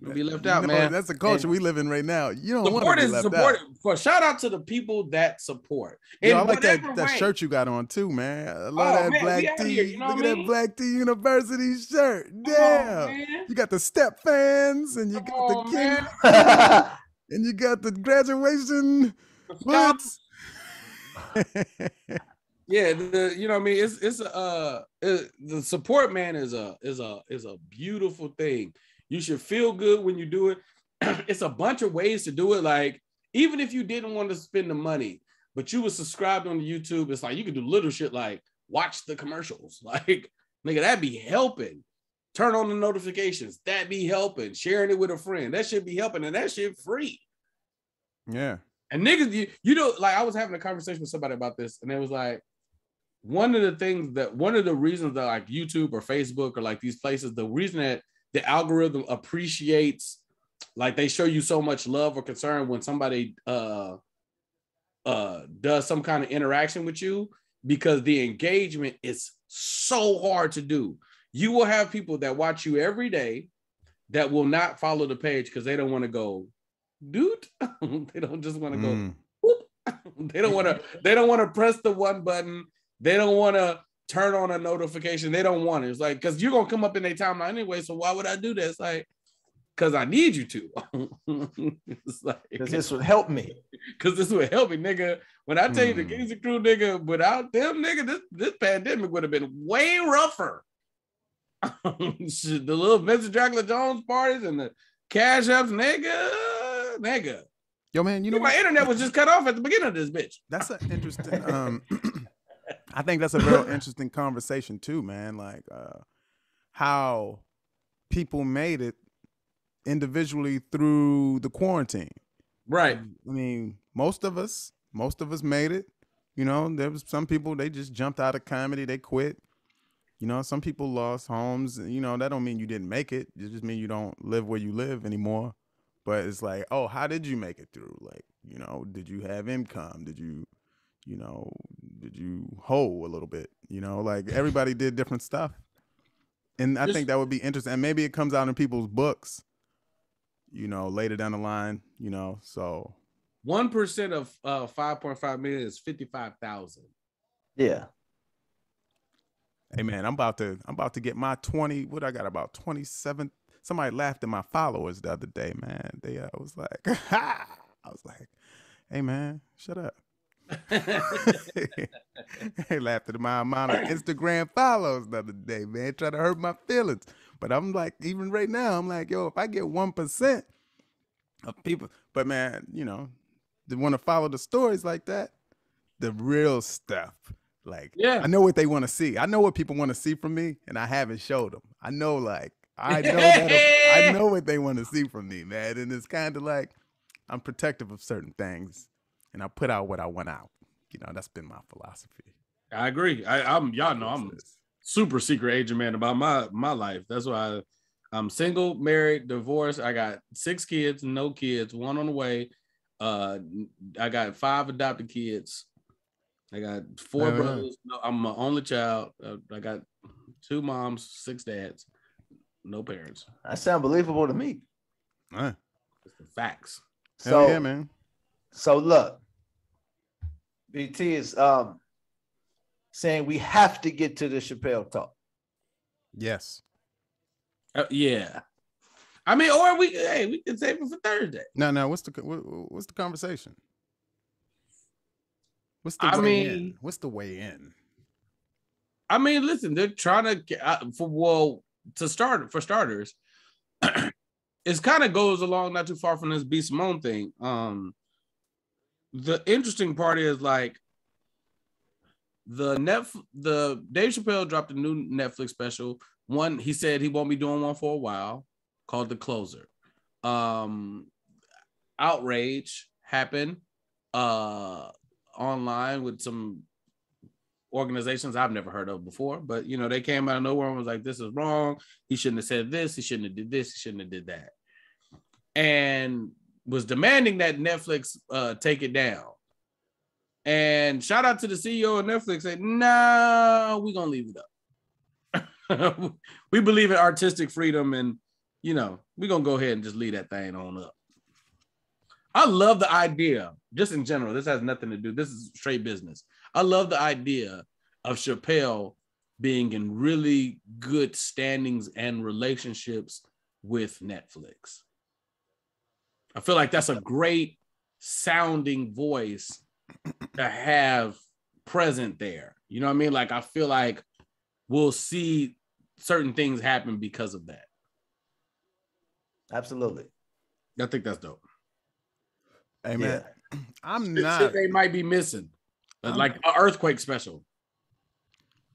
You'll be left out, man. That's the culture we live in right now. You don't want to be left out. For shout out to the people that support. Yo, I like that shirt you got on too, man. I love that black tee. Here, you know Look at that black tee university shirt. Damn. You got the step fans and you got the king and you got the graduation boots. Yeah, you know what I mean? It's the support, man, is a beautiful thing. You should feel good when you do it. It's a bunch of ways to do it. Like, even if you didn't want to spend the money, but you were subscribed on the YouTube, it's like you could do little shit like watch the commercials. Like, nigga, that'd be helping. Turn on the notifications. That'd be helping. Sharing it with a friend. That should be helping. And that shit free. Yeah. And niggas, you know, like I was having a conversation with somebody about this, and it was like, one of the reasons that like YouTube or Facebook or like these places, the reason that the algorithm appreciates, like they show you so much love or concern when somebody does some kind of interaction with you, because the engagement is so hard to do. You will have people that watch you every day that will not follow the page because they don't want to go, dude. They don't just want to go, whoop. They don't want to press the one button. They don't want to turn on a notification. They don't want it. It's like, because you're going to come up in their timeline anyway, so why would I do this? Like, because I need you to. It's like, because this would help me. Because this would help me, nigga. When I tell you the Kingsley crew, nigga, without them, nigga, this pandemic would have been way rougher. The little Vincent Dracula Jones parties and the cash ups, nigga. Yo, man, you know my internet was just cut off at the beginning of this bitch. That's an interesting I think that's a real interesting conversation too, man. Like how people made it individually through the quarantine. Right. I mean, most of us made it. You know, there was some people, they just jumped out of comedy, they quit. You know, some people lost homes. You know, that don't mean you didn't make it. It just mean you don't live where you live anymore. But it's like, oh, how did you make it through? Like, you know, did you have income? Did you hoe a little bit? You know, like everybody did different stuff. And I think that would be interesting. And maybe it comes out in people's books, you know, later down the line, you know. So 1% of 5.5 million is 55,000. Yeah. Hey man, I'm about to get my 20. What I got about 27. Somebody laughed at my followers the other day, man. I was like, hey man, shut up. They laughed at my amount of Instagram follows the other day, man. Trying to hurt my feelings. But I'm like, even right now, I'm like, yo, if I get 1% of people, but man, they want to follow the stories like that, the real stuff. Like, yeah, I know what they want to see. I know what people want to see from me, and I haven't showed them. I know that I know what they want to see from me, man. And it's kind of like I'm protective of certain things, and I put out what I want out. That's been my philosophy. I agree. I'm y'all know I'm super secret agent man about my life. That's why I'm single, married, divorced. I got 6 kids, no kids, 1 on the way. I got 5 adopted kids. I got 4 brothers. No, I'm my only child. I got 2 moms, 6 dads, no parents. That's unbelievable to me. It's the facts. Hell yeah, man. So look, BT is saying we have to get to the Chappelle talk. Yes. Yeah. I mean, or we can save it for Thursday. No. What's the conversation? What's the way in? What's the way in? I mean, listen, they're trying to for starters, it kind of goes along not too far from this B. Simone thing. The interesting part is like the Dave Chappelle dropped a new Netflix special. One, he said he won't be doing one for a while, called The Closer. Outrage happened online with some organizations I've never heard of before, but they came out of nowhere and was like, this is wrong. He shouldn't have said this. He shouldn't have did this. He shouldn't have did that. And was demanding that Netflix take it down. And shout out to the CEO of Netflix, said, no, we're going to leave it up. We believe in artistic freedom and, we're going to go ahead and just leave that thing on up. I love the idea, just in general. This has nothing to do. This is straight business. I love the idea of Chappelle being in really good standings and relationships with Netflix. I feel like that's a great sounding voice to have present there. You know what I mean? Like, I feel like we'll see certain things happen because of that. Absolutely. I think that's dope. Hey, man, yeah. I'm not. Shit they might be missing. Like an earthquake special.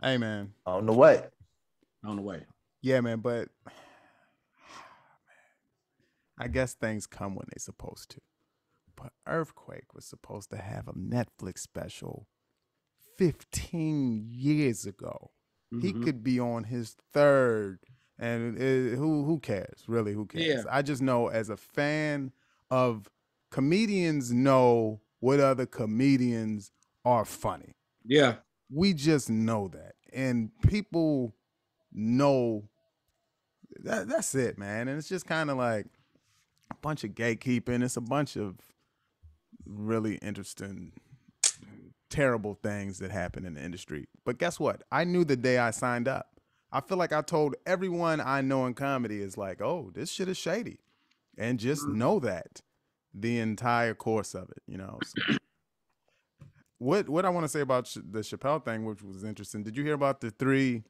Hey, man. On the way. Yeah, man, but I guess things come when they're supposed to. But Earthquake was supposed to have a Netflix special 15 years ago. Mm-hmm. He could be on his 3rd, and who cares? Really, who cares? Yeah. I just know as a fan of comedians know what other comedians are funny. Yeah. We just know that. And people know that's it, man. And it's just kind of like a bunch of gatekeeping. It's a bunch of really interesting, terrible things that happen in the industry. But guess what? I knew the day I signed up. I feel like I told everyone I know in comedy is like, oh, this shit is shady. And just know that the entire course of it, So what I want to say about the Chappelle thing, which was interesting. Did you hear about the three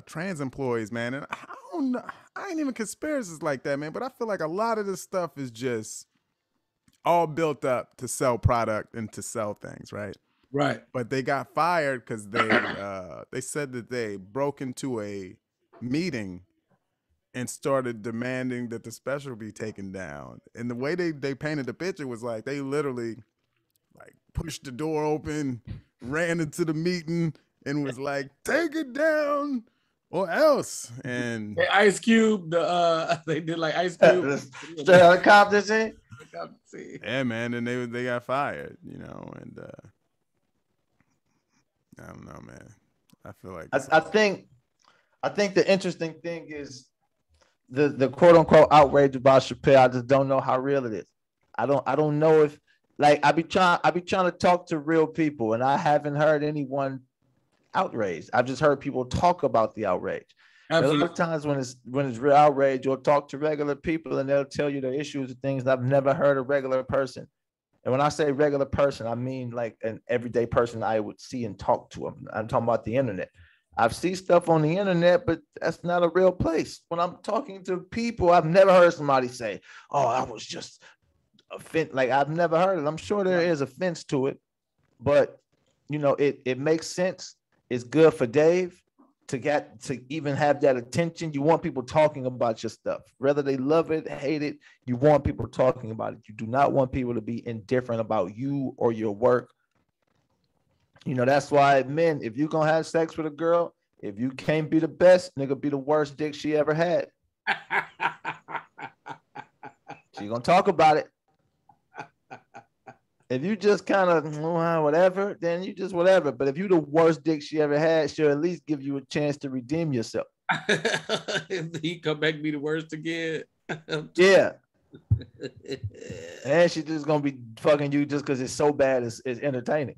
trans employees, man? And I don't know. I ain't even conspiracies like that, man. But I feel like a lot of this stuff is just all built up to sell product and to sell things, right? Right. But they got fired because they said that they broke into a meeting and started demanding that the special be taken down. And the way they painted the picture was like they literally like pushed the door open, ran into the meeting, and was like, take it down or else. And Ice Cube, they did like Ice Cube. Straight out of Compton. Yeah, man, and they got fired, and I don't know, man. I feel like I think the interesting thing is the quote unquote outrage about Chappelle. I just don't know how real it is. I don't know if like I be trying to talk to real people, and I haven't heard anyone outraged. I've just heard people talk about the outrage. Absolutely. A lot of times when it's real outrage, you'll talk to regular people and they'll tell you their issues and things I've never heard a regular person. And when I say regular person, I mean like an everyday person I would see and talk to them. I'm talking about the internet. I've seen stuff on the internet, but that's not a real place. When I'm talking to people, I've never heard somebody say, "Oh, I was just offended." Like I've never heard it. I'm sure there is offense to it, but you know, it makes sense. It's good for Dave to get to even have that attention. You want people talking about your stuff, whether they love it, hate it. You want people talking about it. You do not want people to be indifferent about you or your work. You know, that's why men, if you're gonna have sex with a girl, if you can't be the best, nigga, be the worst dick she ever had. She gonna talk about it. If you just kind of whatever, then you just whatever. But if you the worst dick she ever had, she'll at least give you a chance to redeem yourself. He come back and be the worst again. Yeah. And she's just gonna be fucking you just because it's so bad it's entertaining.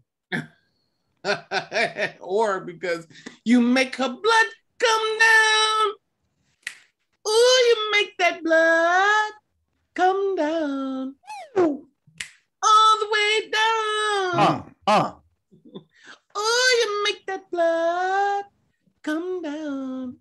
Or because you make her blood come down. Ooh, you make that blood come down. Ooh. All the way down. Oh, you make that blood come down.